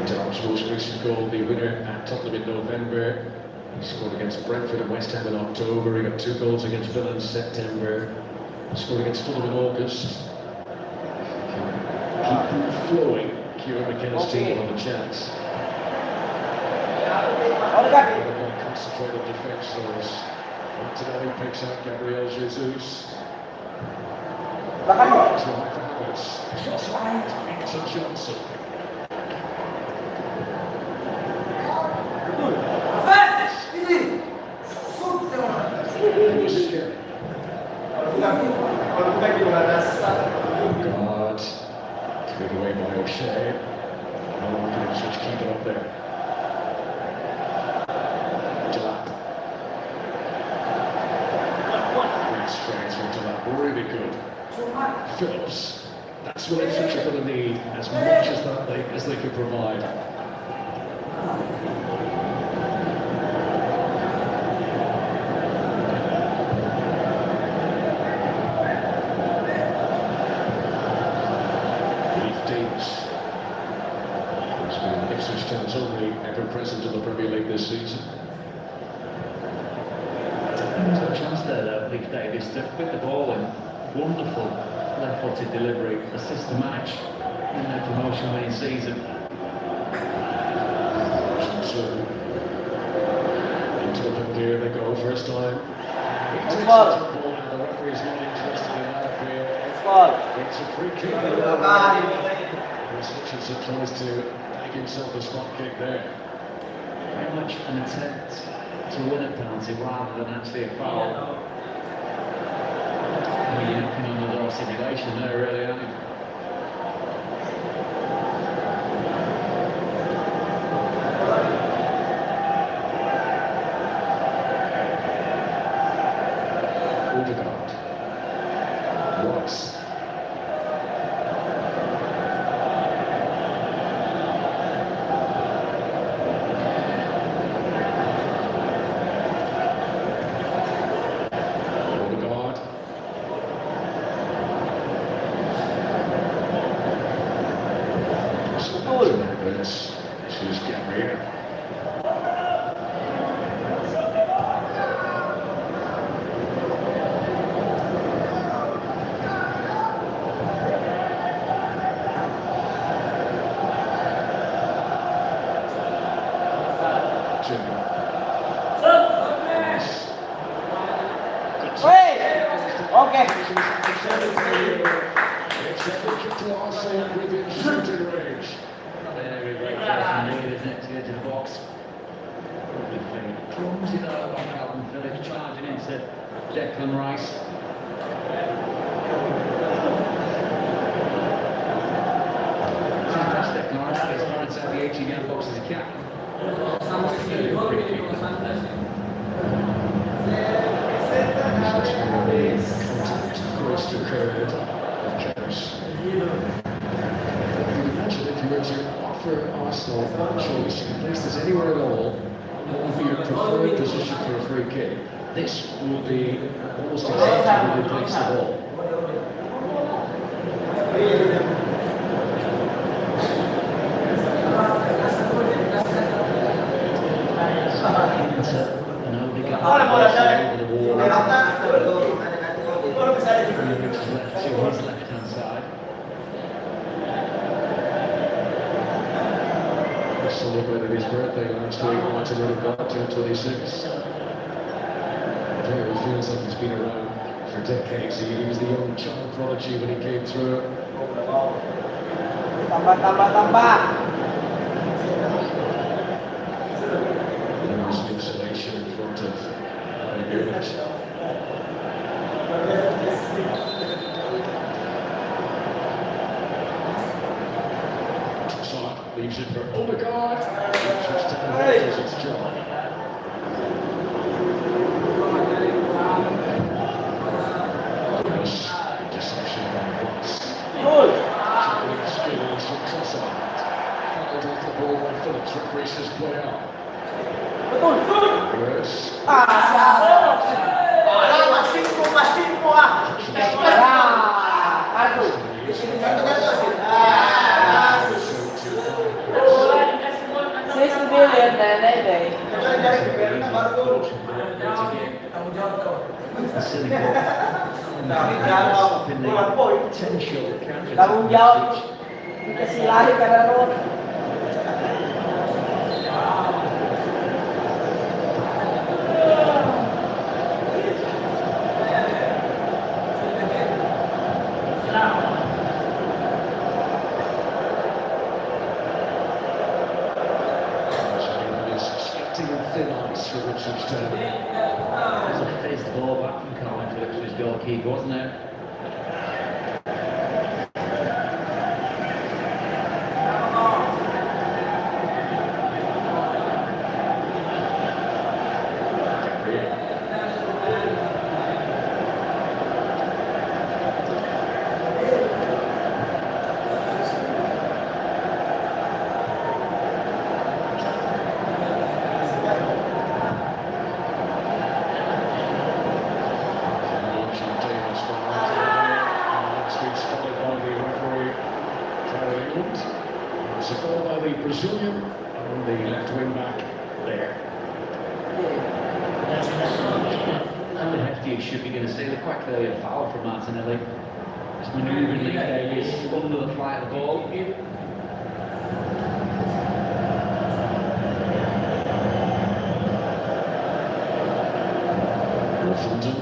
Dark's most recent goal, the winner at Tottenham in November. He scored against Brentford and West Ham in October. He got 2 goals against Villa in September. He scored against Fulham in August. Keep them flowing. Kieran McKenna's team will have a chance. Concentrated defence, those. Martinelli picks out Gabriel Jesus. Just right. Victor Johnson. God, cleared away by O'Shea. How long can Ipswich keep it up there? Delap. Great strength from Delap, really good. Phillips. That's what Ipswich are going to need, as much as that as they could provide. Ipswich Town's only ever present in the Premier League this season. There's a chance there, though, Leif Davis, to put the ball in. Wonderful left-footed delivery, assist the match in their promotion winning season. So And here they go, first time. He takes the Ball. ball and the referee's not interested in that appeal. Ball. It's a free kick. Richardson tries to bag himself a spot kick there. Very much an attempt to win a penalty rather than actually a foul. You're knocking on the door simulation there, really, aren't you? Odegaard. Royce. Odegaard. She's Gabriel. Okay. It's a free kick to Arsenal within shooting range. Very, very close indeed, isn't it, to get to the box. Clumsy though by Calvin Phillips, charging into Declan Rice. Declan Rice gets far inside the 18-yard box as a cap. First occurred of Keros. Imagine if you were to offer Arsenal a choice, you can place this anywhere at all, what would be your preferred position for a free kick? This would be almost exactly where you place the ball. An Odegaard over the wall. Which is left to his left-hand side. Celebrated his birthday last week, Martin Odegaard, turned 26. A player who feels like he's been around for decades. He was the young child prodigy when he came through. Tambah. There was insulation in front of Ipswich. Leaves it for Odegaard. Ipswich down does its job. Deception by Ross. Juggling skills from Trossard. Fouled off the ball by Phillips. Referee says play on. Yes. Tanggung jawab dikasih lahir karena road. Thin ice for Ipswich Town. There's a fizzed ball back from Calvin Phillips, his goalkeeper, wasn't there? It's a goal by the Brazilian and the left wing back there. How hefty it should be going to see. They're quite clearly a foul from Martinelli. Just manoeuvring the areas under the flight of the ball. Nonton.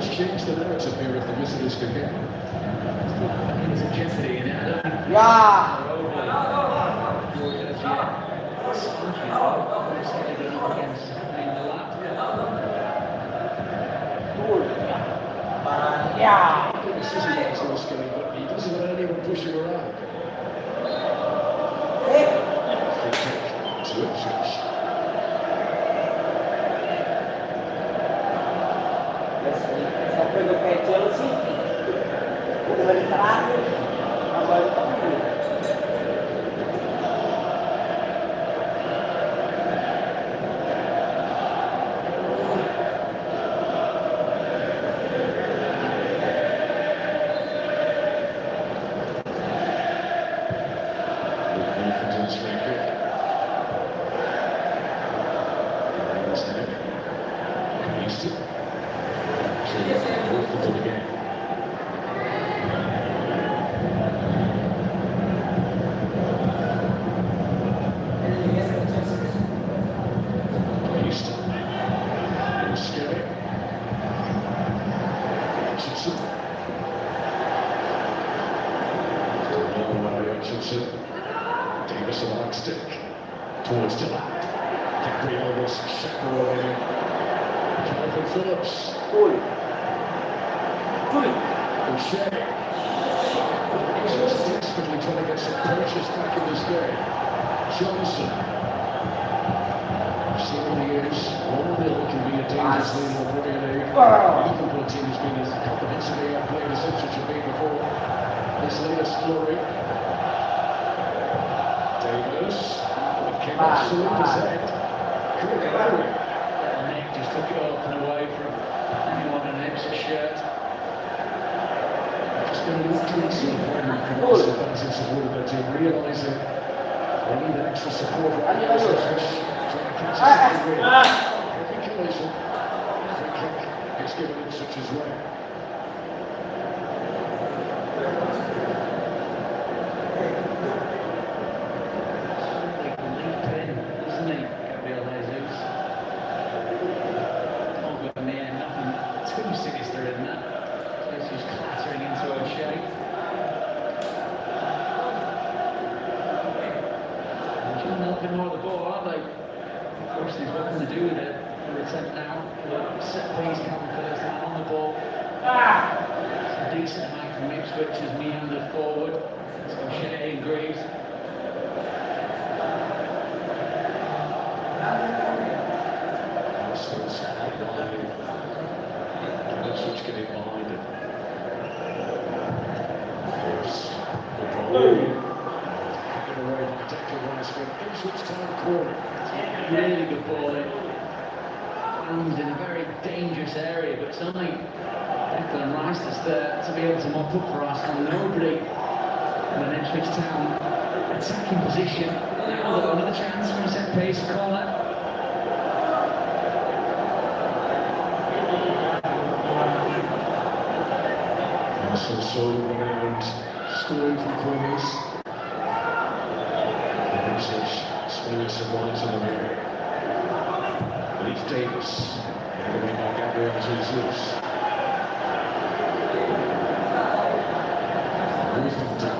Change the narrative here if the visitors can get Into jeopardy in it. I don't think Ya. Ya. this is a so scary, but he doesn't let anyone push him around. Free kick to Ipswich. Sampai ke kayak Chelsea. Udah balik terakhir. Abang ini. Nonton's free kick. Easton. Nonton again. Easton. Scary. Hutchinson. Hutchinson. Davis on the high stick. Towards Dillard. Gabriel was chaperoning. Calvin Phillips. O'Shea. He's just desperately trying to get some purchase back in this game. Johnson. See what he is. 1-0 can be a dangerous lead in the Premier League. Liverpool team has been as comprehensively outplayed as Ipswich have been before this latest flurry. Davis. It came off Saluda's head. Couldn't get out of it. Nick just took it up and away from anyone in an Ipswich shirt. Just been a little easier for them from Arsenal fans in support of their team, realising they need an extra support right now as Ipswich trying to catch a second win. Heavy collision. Free kick is given Ipswich's way. Isn't he, Gabriel Jesus? Can't go near, nothing too sinister in that. Jesus clattering into O'Shea. Trying to help him more the ball, aren't they? Of course, there's nothing to do with it. The attempt now, set piece coming first and on the ball. It's a decent amount from Ipswich as meandered forward. It's O'Shea and Greaves. Arsenal's behind. And Ipswich getting behind it. First, the ball. Taken away by Declan Rice from Ipswich Town corner. Really good ball in. Lands in a very dangerous area, but it's only Declan Rice that's there to be able to mop up for Arsenal. Nobody in an Ipswich Town attacking position. Now though, another chance from a set piece corner. Arsenal sold around scoring from corners. Ipswich spinning some lines in the rear. Leif Davis, headed away by Gabriel Jesus. Nonton.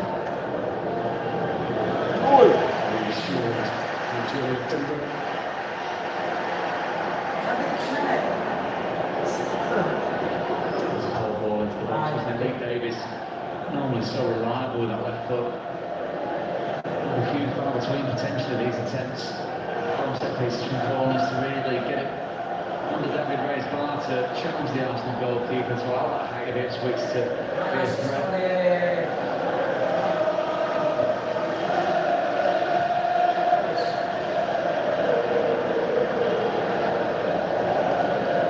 Really short from Julian Timber. There's a whole ball into the box, wasn't it? Leif Davis, normally so reliable with that left foot. A few far between potentially these attempts from set pieces from corners to really get it under David Ray's bar to challenge the Arsenal goalkeeper to allow that height of Ipswich to be a threat.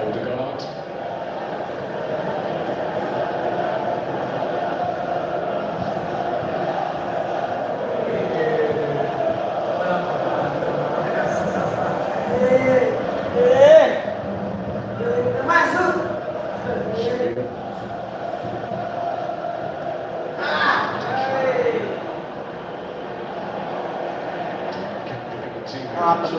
Odegaard. There's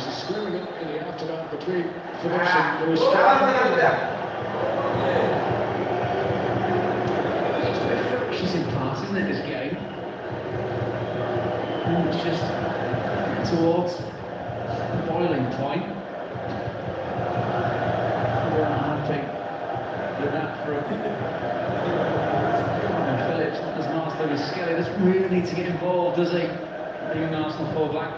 a squaring up in the aftermath between Phillips and Lewis. She's in parts, isn't it, this game? And it's just towards the boiling point. We're happy with that for and Phillips, not as master as Skelly, doesn't really need to get involved, does he? The young Arsenal full-back.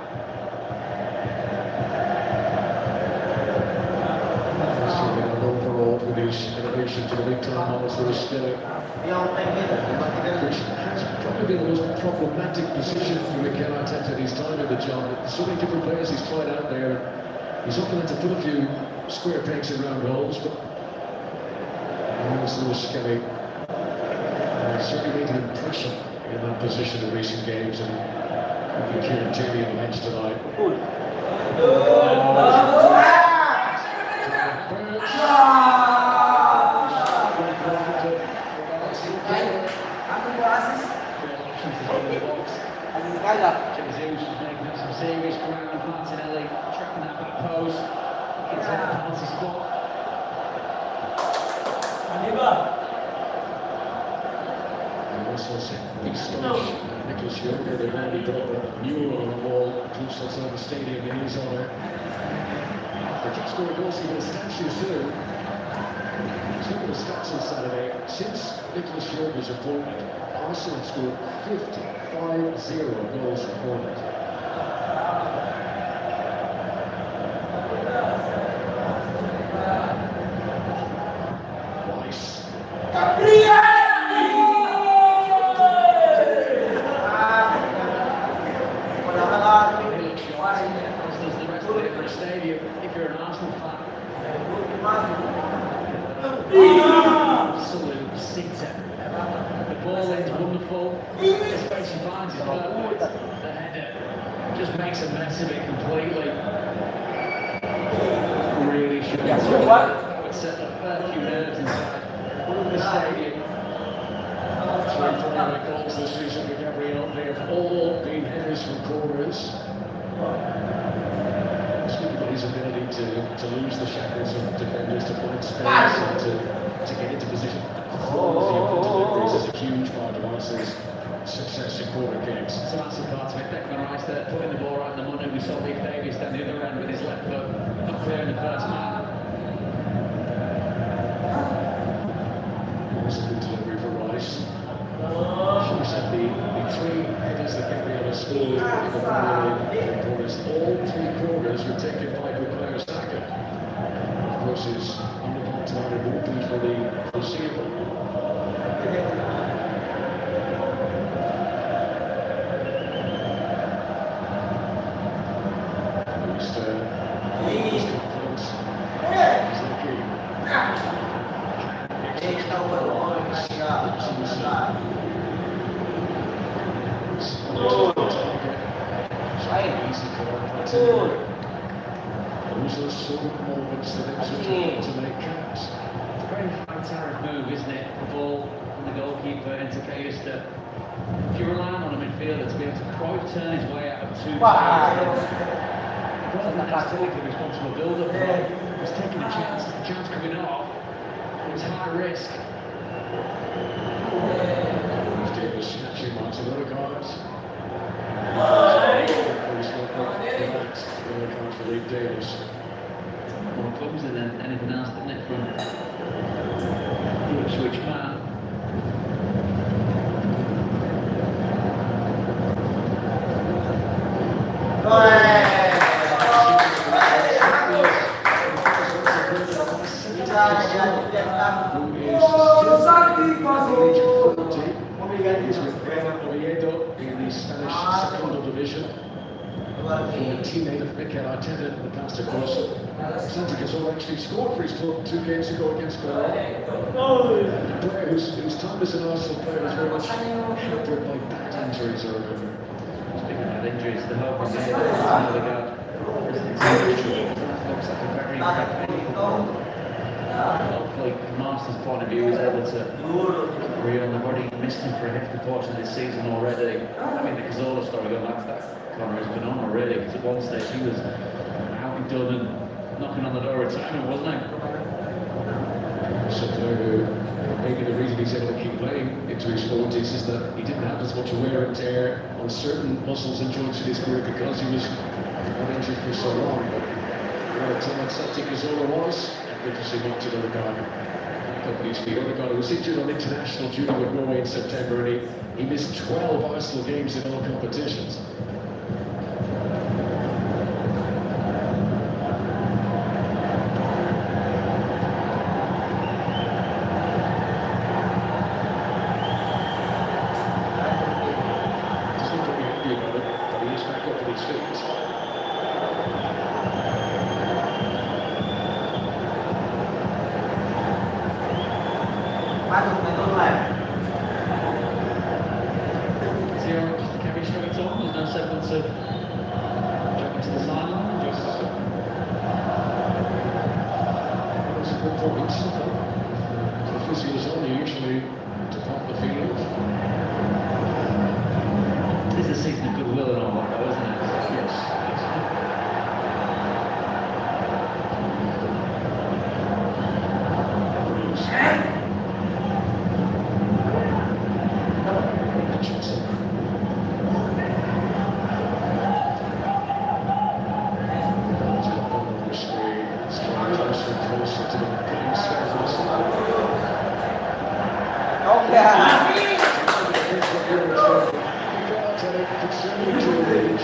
Overall, with his innovation to the big time, honestly, Skelly. Which has probably been the most problematic position for Mikel Arteta in his time in the job. So many different players he's tried out there. He's often had to put a few square pegs in round holes, but honestly, Skelly certainly made an impression in that position in recent games, and you can hear Jamie on the bench tonight. Jesus making up some serious ground. Martinelli tracking that back post. It's a penalty spot. Also big splash. Nicholas Yoder, they've already got a mural on the wall close outside the stadium in his honour. The top scorer goals, he will statue soon. Let's look at the stats on Saturday. Since Nicholas Yoder's appointment, Arsenal scored 50 goals recorded. Rice. Stadium, if you're an Arsenal fan. Absolute sitter. The ball is wonderful. The space he finds is perfect. The header just makes a mess of it completely. Really should have would set a fair few nerves inside the stadium. 3 primary goals this season for Gabriel. They have all been headers from corners. Speaking of his ability to lose the shackles of defenders, to find space and to get into position. Deliveries is a huge part of Arsenal's success in corner kicks. So that's the part of it. Declan Rice there, putting the ball right in the money. We saw Leif Davies down the other end with his left foot, not clearing the first man. Also good delivery for Rice. She said the 3 headers that Gabriel scored in the corners, all 3 corners were taken by Bukayo Saka. Of course, his underdog tonight won't be for the foreseeable. Those are sort of moments that Ipswich want to make count. It's a very high tariff move, isn't it? The ball from the goalkeeper into Kayusta. If you're relying on a midfielder to be able to quite turn his way out of 2 players, that's taking responsible build-up. He was taking a chance, the chance coming off. It was high risk. Davis snatching onto the cards. For Leif Davis. More clumsy than anything else, didn't it, from the Ipswich man? He's with Oviedo in the Spanish second division. A teammate of Mikel Arteta in the past, of course. Santi Cazorla actually scored for his club 2 games ago against Bell. A player whose time as an Arsenal player was very much hampered by bad injuries earlier. Speaking of it, injuries. The hope is that Odegaard looks like a very hopefully, from Arsenal's point of view, is able to reel the body. Missed him for a hefty portion of this season already. I mean, the Cazorla story going back to that corner is phenomenal, really, because at one stage he was out and done and knocking on the door of retirement, wasn't he? So maybe the reason he's able to keep playing into his 40s is that he didn't have as much wear and tear on certain muscles and joints in his career because he was not injured for so long. But what a talent Celtic Cazorla was, good to see Martin Odegaard up his feet. Odegaard was injured on international duty with Norway in September, and he missed 12 Arsenal games in all competitions.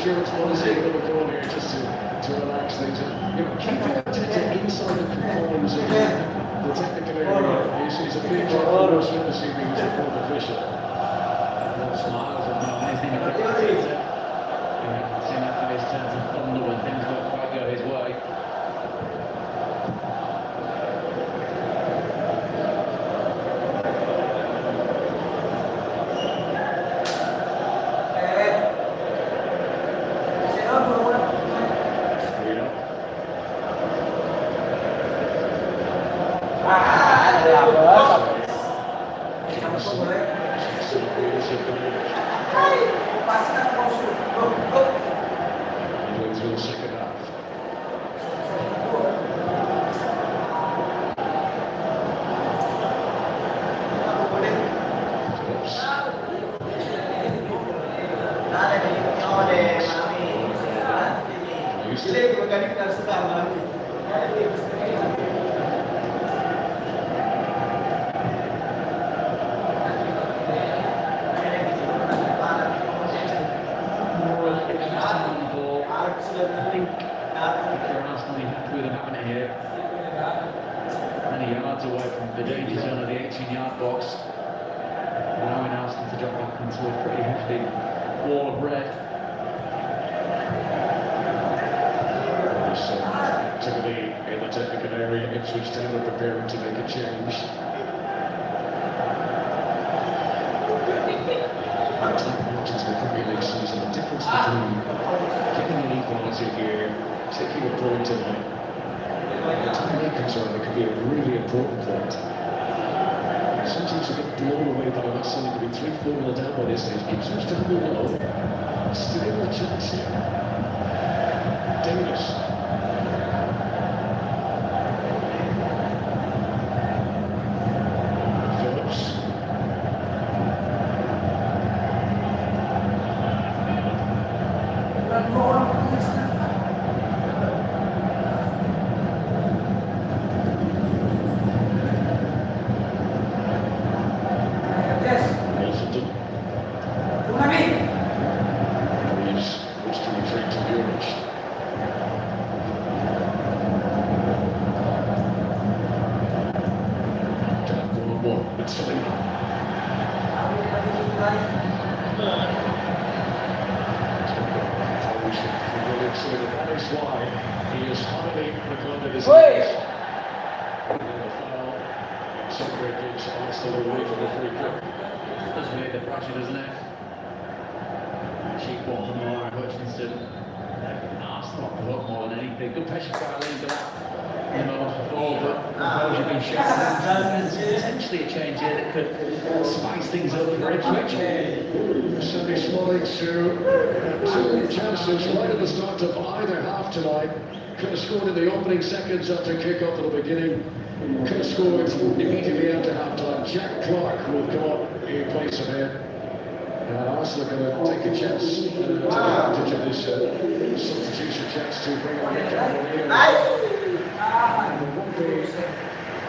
Insurance policy, a little goal here just to relax things. Keep it inside the confines of the technical area. It's a big job for Ross Smith this evening as a fourth official. Smiles and anything like that. Seeing that face turn to thunder when things don't quite go his way. Ipswich Town are preparing to make a change. Matches the Premier League season, the difference between getting an equaliser here, taking a point tonight. As far as I'm concerned, it could be a really important point. Some teams will get blown away by that, so it could be 3-4 down by this stage. Ipswich Town will know. Still a chance here. Davis. off the hook more than anything. Good pressure by Lee, but in the moments before, but composure being shot down. Potentially a change here that could spice things up for Ipswich. Sammy Smalling through two chances right at the start of either half tonight. Could have scored in the opening seconds after kick-off at the beginning. Could have scored immediately after half-time. Jack Clark will come up a place ahead. And Arsenal are going to take a chance, take advantage of this substitution chance to bring on Nick Gabriel.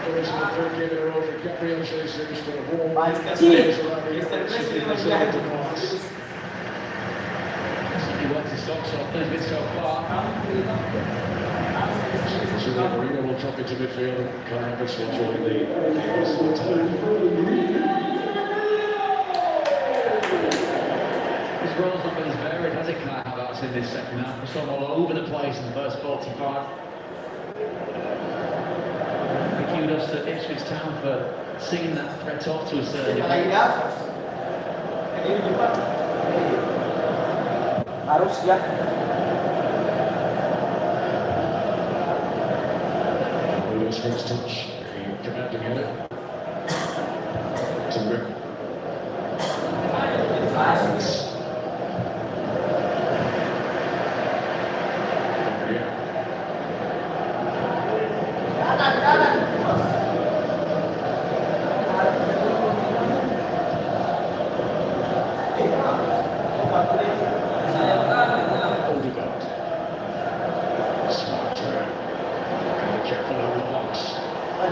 There is the third game in a row for Gabriel Jesus, but a ball goes around the He wants to stop shot, there's been so far. So Marino will drop into midfield and Kai Havertz will join the Arsenal attack. His role's not been as varied, has it, Kai Havertz, in this second half? We saw him all over the place in the first 45. Kudos to Ipswich Town for seeing that threat off to a certain degree. Harus ya. Marino's first touch, a commanding header. Timber.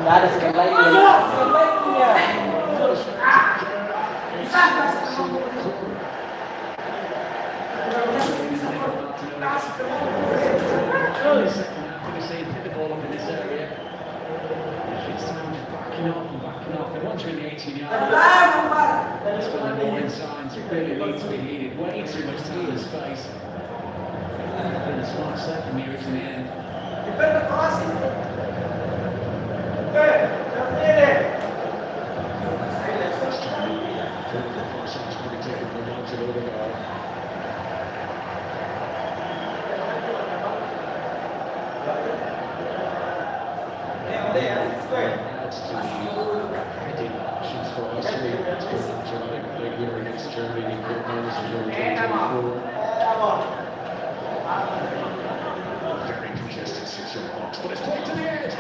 Nggak ada skill lainnya. Early second half, we see pivot ball up in this area. Ipswich Town just backing off and backing off. They're once in the 18-yard line. That's when the warning signs really need to be needed. Way too much time and space. Been a smart second here to the end. Very congested 6-yard box, but it's played to the edge.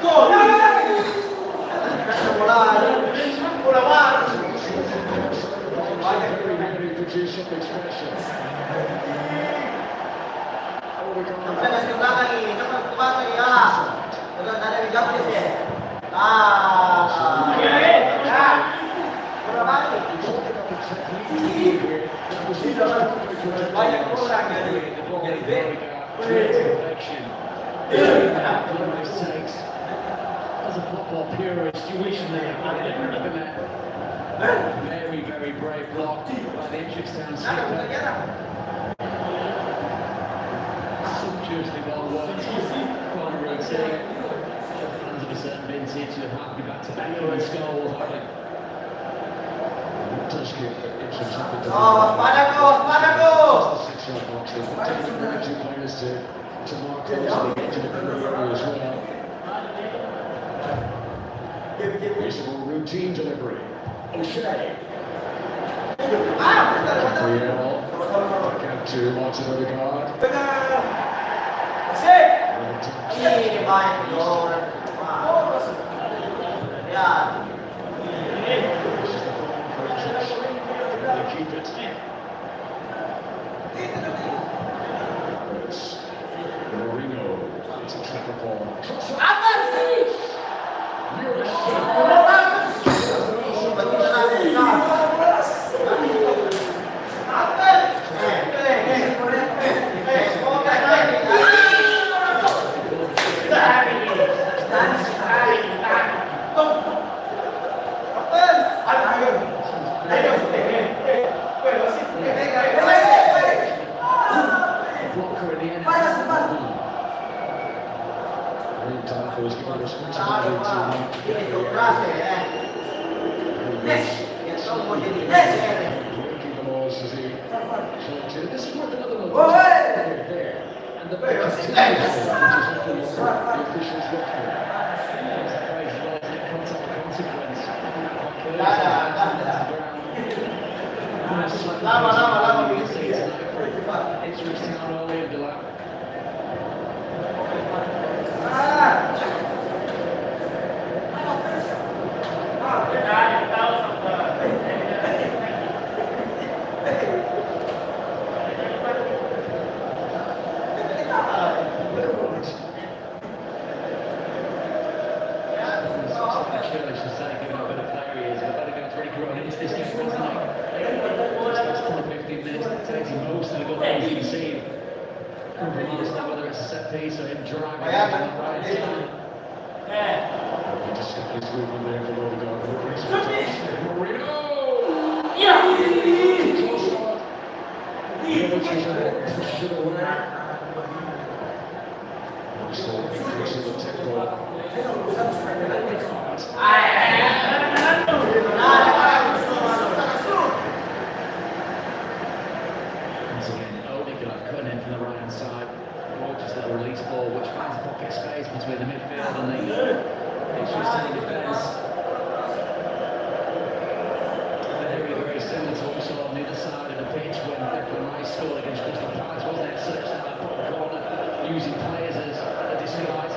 Very produce something special. As a football purist, you wish they had very, very brave block by the Ipswich Town skipper. Sumptuously well worked corner routine. Fans of a certain vintage who have to be back to back and score. Does give Ipswich something to do. Two players to mark those to the edge of the area as well. Here's a more routine delivery. O'Shea. Gabriel. Back out to Martin Odegaard. They keep it. Marino. It's a trapper ball. This is worth another one. There. And the back is the officials look for. Ipswich Town early in the lap. Whether it's a set piece or him driving on the right side. He just stuck his movement there for Odegaard. Marino! Close one. Should have won. Still increasing the tempo. Once again, Odegaard cutting in from the right hand side. Gorgeous little release ball which finds pocket space between the midfield and the Ipswich Town defence. Very similar to what we saw on the other side of the pitch when Declan Rice scored against Crystal Palace, wasn't it? Searched out that bottom corner, using players as a disguise.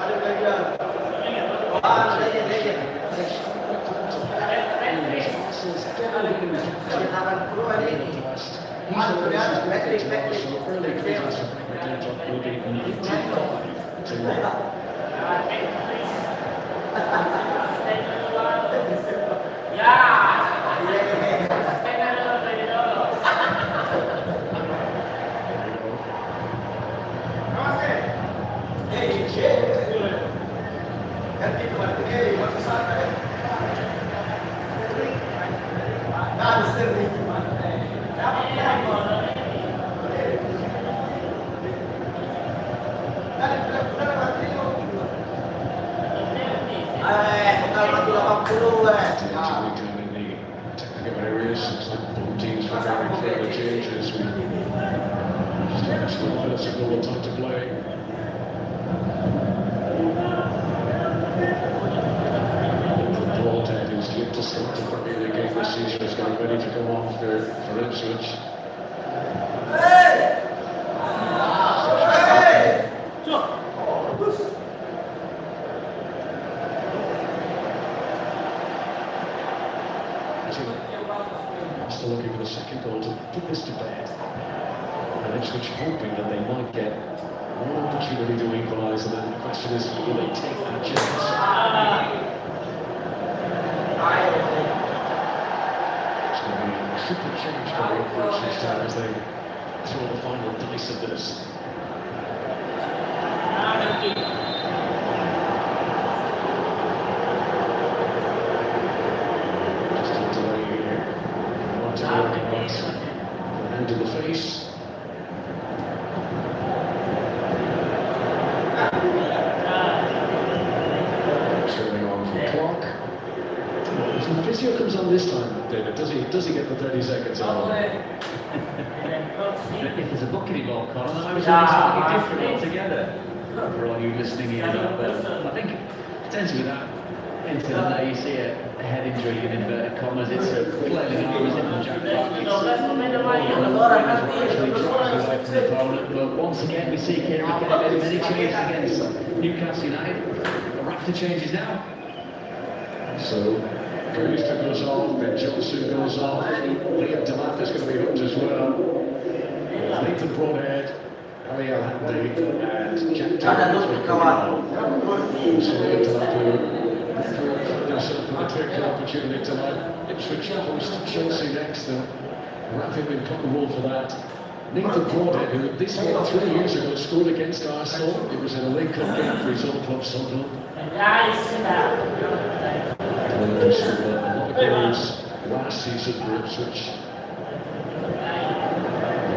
Technical areas, both teams preparing further changes. We just have 12 minutes of normal time to play. Broadhead, who's yet to start the Premier League game this season, is getting ready to come on for Ipswich. Still looking for the second goal to put this to bed. And Ipswich hoping that they might get one opportunity to equalise, and then the question is, will they take that chance? It's going to be a triple change for Ipswich Town as they throw the final dice of this. Hand to the face. Turning on for clock. If the physio comes on this time, David, does he get the 30 seconds on? If there's a bucket ball, Colin, I was slightly different altogether. For all you listening in, but I think potentially with that incident there, you see a head injury in inverted commas. It's a flailing arm, isn't it, from Jack Clark? It's actually drives away from the opponent. But once again, we see Kieran getting many changes against Newcastle United. A raft of changes now. So, Gurista goes off, Ben Johnson goes off, Liam Delap is going to be hooked as well. Nathan Broadhead, Ali Alhandi, and Jack Taylor will come on. So Liam Delap himself with a clear opportunity tonight. Ipswich host Chelsea next, and Rapid been put the wall for that. Nathan Broadhead, who this one 3 years ago scored against Arsenal. It was in a League Cup game for his own club, Sunderland. A lot of goals last season for Ipswich.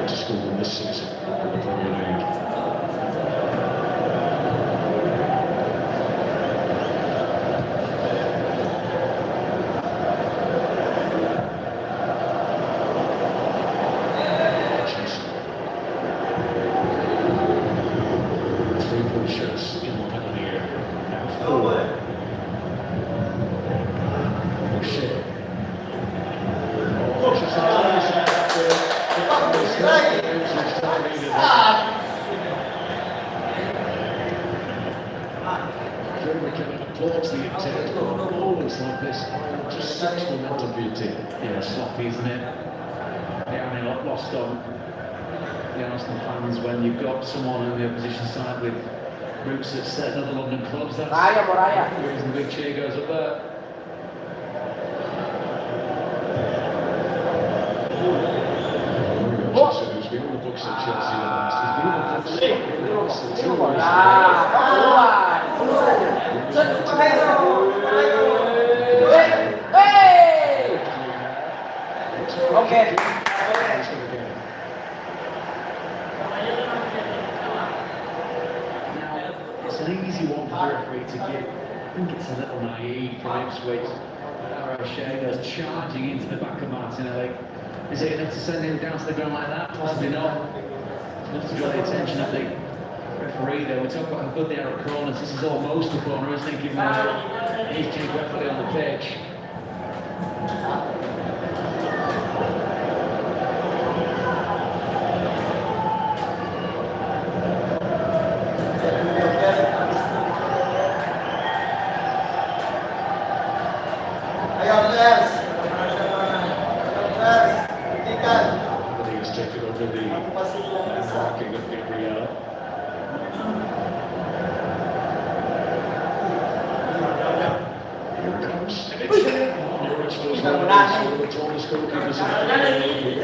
To score them this season in the Premier League. Moments like this, just such momentum for your team. Yeah, sloppy, isn't it? Yeah, I mean, lost on the Arsenal fans when you've got someone on the opposition side with roots at certain other London clubs. That's the reason the big cheer goes up there. Who's been on the books at Chelsea in the past? He's been on the books for 2 years. Okay. It's an easy one for the referee to give. I think it's a little naive from Ipswich. O'Shea goes charging into the back of Martinelli. Is it enough to send him down to the ground like that? Possibly not. Enough to draw the attention of the referee though. We talk about how good they are at corners. This is almost a corner, isn't it? Given that he's geographically on the pitch. He's taken over the marking of Gabriel. Here it comes. And it's Norwich does one of the tallest goalkeepers in the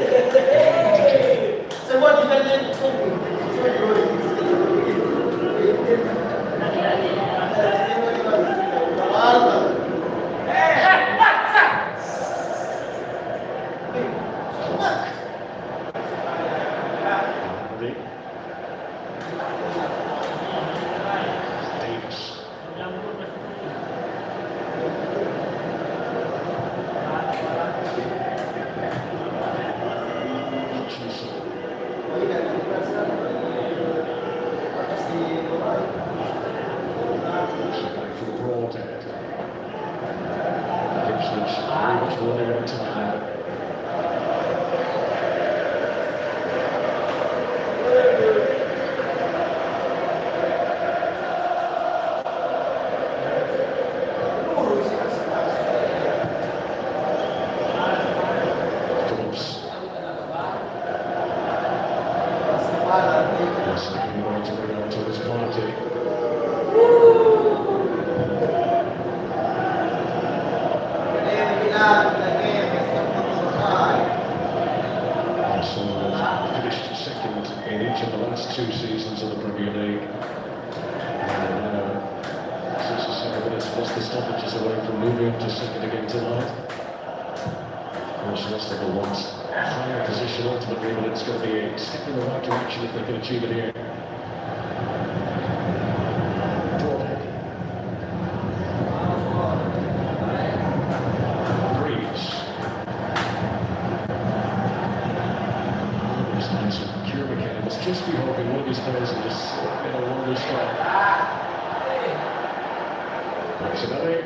Davis. For the broadhead. Ipswich very much running out of time now. Phillips. Yes, looking right to bring on to his party. Arsenal have finished second in each of the last 2 seasons of the Premier League. And now, 6 or 7 minutes plus the stoppages away from moving up to second again tonight. Of course, Leicester will want a higher position ultimately, but it's going to be a step in the right direction if they can achieve it here. Broadhead. Greaves. There's nice and pure mechanics. Just be hoping one of these players will just in a wonder strike. Martinelli.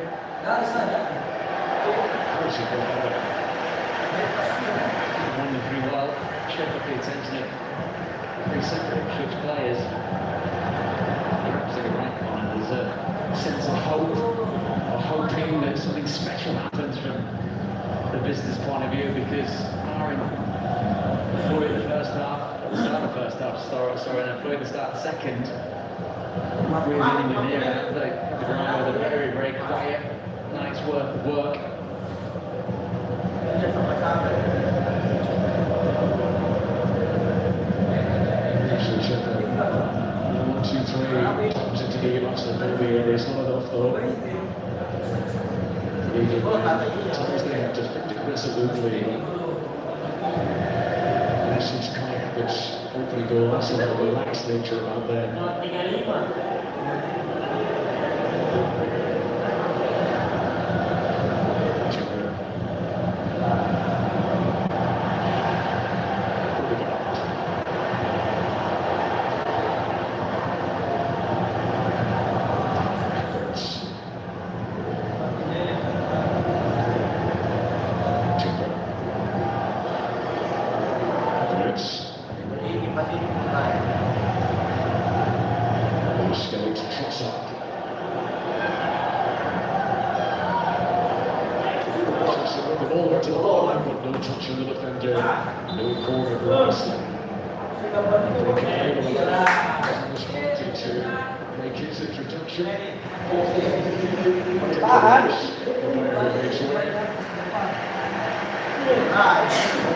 Running through well, check up the attention of 3 separate Ipswich players. You're absolutely right, Connor. There's a sense of hope, of hoping that something special happens from the visitors' point of view, because barring the fluid in the first half, at the start of the first half, sorry, and a fluid at the start of the second, really anywhere near that. The ground with a very, very quiet night's worth of work. Ipswich at the 1, 2, 3 times into the Arsenal penalty area. It's not enough though. Times they have defended resolutely. Message kayak which opening goal, that's a relaxed nature about them. touch on the defender. No corner for Arsenal. To make his introduction.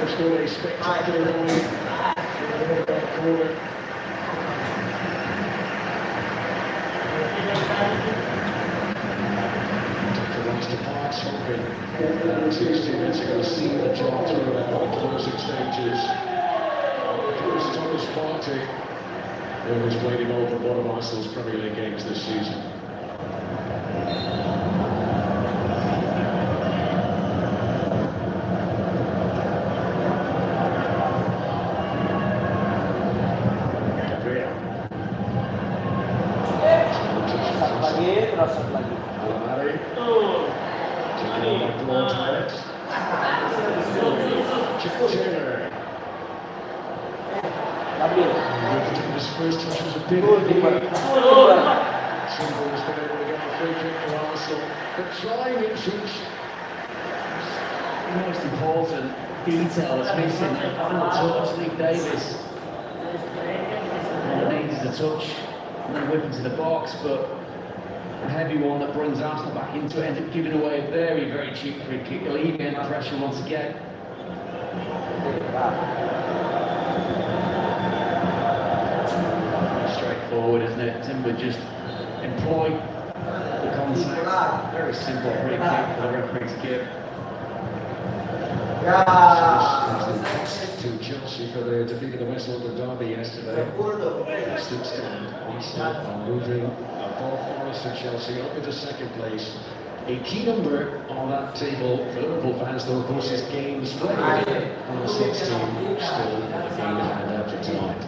Still a spectacular volley from the back corner. To pass, hoping that his teammates are going to see the job through at the closing stages. Comes Thomas Partey, who was played in over one of Arsenal's Premier League games this season. His first touch was a bit of Simba has been able to get the free kick for Arsenal. But trying Ipswich. The most important detail that's missing, the final touch, Lee Davis. All it needs is a touch and then whip into the box, but a heavy one that brings Arsenal back into it, ends up giving away a very, very cheap free kick, alleviating pressure once again. Straightforward, isn't it? Timber just employ the contact. Very simple free kick for the referee to give. To Chelsea for the defeat of the West London derby yesterday. Still stand. Arsenal are moving above Forest and Chelsea up into second place. A key number on that table for Liverpool fans, though, of course, is games played on the 16 still in the game at hand after tonight.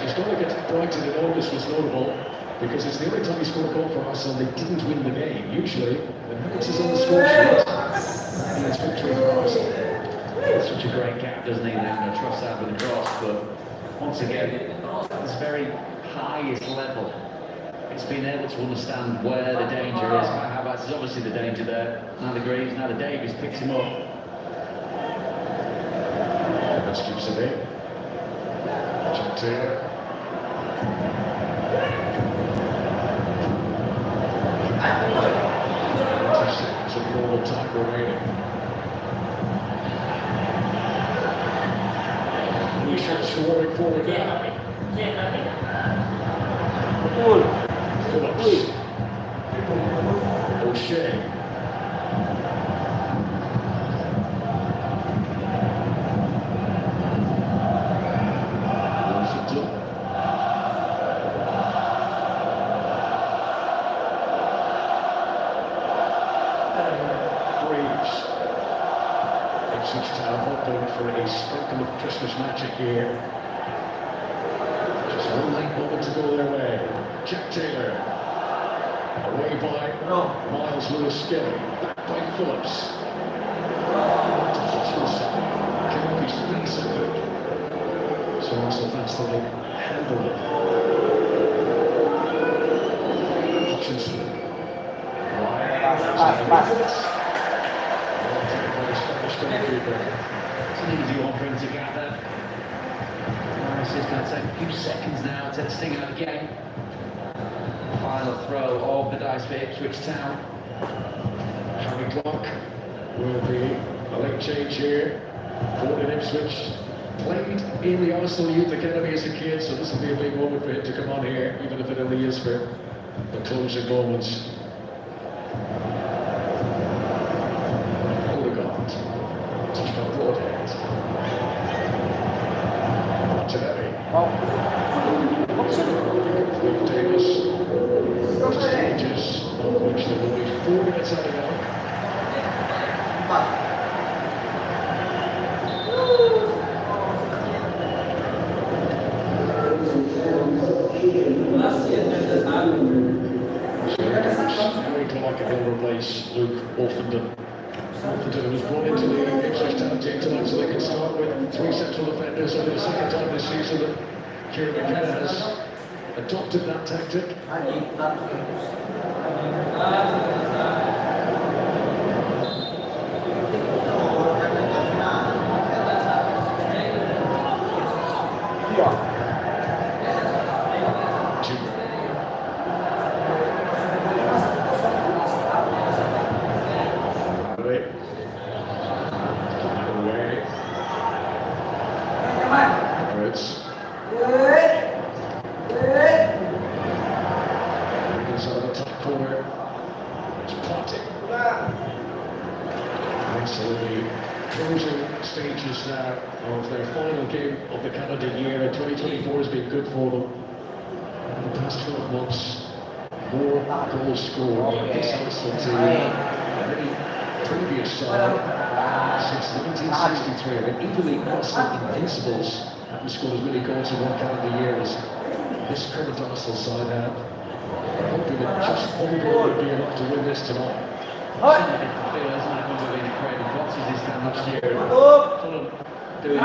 His goal against Brighton in August was notable because it's the only time he scored a goal for Arsenal they didn't win the game. Usually, when Harris is on the score sheet, and it's victory for Arsenal. Such a great gap, doesn't he? Now trust that with the cross, but once again, at this very highest level, it's been able to understand where the danger is. How about there's obviously the danger there. Now the Greaves, now the Davies picks him up. That's keeps it in. Jack Taylor. 20 seconds of normal time remaining. New shots roaring forward now. Phillips. O'Shea. Ipswich Town hoping for a sprinkle of Christmas magic here. Just one late moment to go their way. Jack Taylor. Away by Miles Lewis-Skelly. Back by Phillips. Came off his feet so quick. So Arsenal fans thought they handled it. Hutchinson. It's an easy one for him to gather. This is going to take a few seconds now to sting out again. Final throw of the dice for Ipswich Town. Harry Clark will be a late change here. Born in Ipswich. Played in the Arsenal Youth Academy as a kid, so this will be a big moment for him to come on here, even if it only is for the closing moments. Touched by Broadhead. Martinelli. With Davis. Stages of which there will be 4 minutes added on. Harry Clark will replace Luke Orphendon. Orphendon was brought into the Ipswich Town team tonight so they can start with 3 central defenders over the second time this season. Kieran McKenna has adopted that tactic. Stages now of their final game of the calendar year, and 2024 has been good for them. In the past 12 months, more goals scored by this Arsenal team than any previous side since 1963. I mean, even the Arsenal Invincibles haven't scored as many goals in one calendar year as this current Arsenal side have. I'm hoping that just one goal would be enough to win this tonight. This time last year, Fulham doing a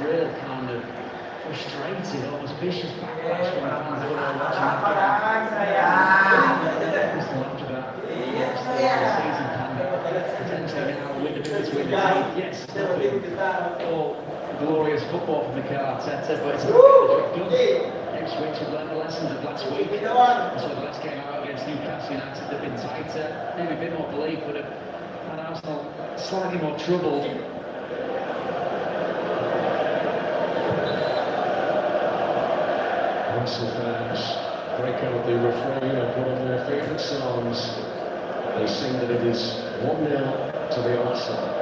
real kind of frustrated, almost vicious backlash from fans who were watching that game. After that, the season panned out, potentially now with the biggest win. Yes, all glorious football from Mikel Arteta, but it's a job done. Ipswich have learned the lessons of last week. So the last game out against Newcastle United, they've been tighter, maybe a bit more belief, but and Arsenal slightly more troubled. Arsenal fans break out the refrain of one of their favourite songs. They sing that it is 1-0 to the Arsenal.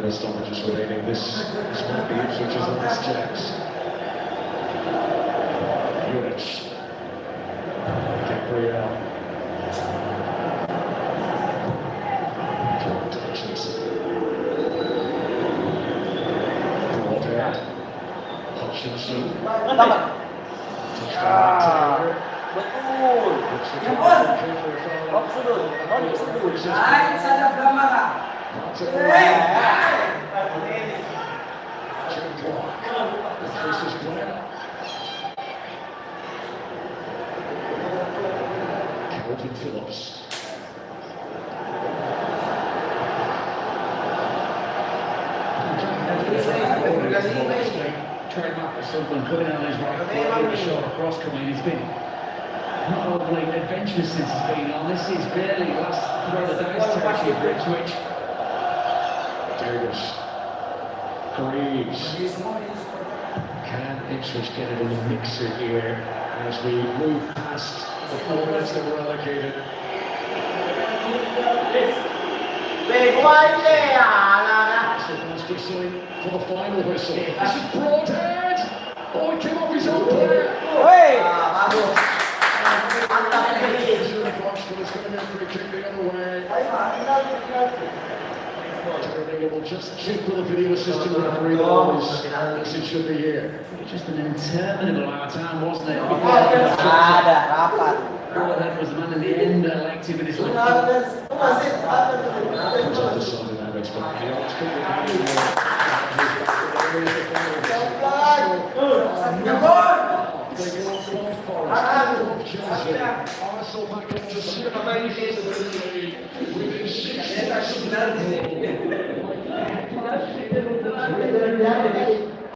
Stoppages remaining. This might be Ipswich's last chance. Units. Gabriel. Hutchinson. Broadhead. Hutchinson. Touchdown. Calvin Phillips. Trademark for Sunderland coming on his right foot, with the short cross coming. He's been not overly adventurous since he's been on. This is barely last throw of the dice territory for Ipswich. Davis. Greaves. Can Ipswich get it in the mixer here as we move past the 4 minutes that were allocated? Whistling for the final whistle. This is Broadhead. Oh, he came off his own player. It's going to be a free kick the other way. We'll just check with the video assistant referee as it should be here. Just an interminable amount of time, wasn't it? Broadhead was the man in the end, elected with his left foot. Comes off the side of that expert. Arsenal back up to 7 within 6 seconds.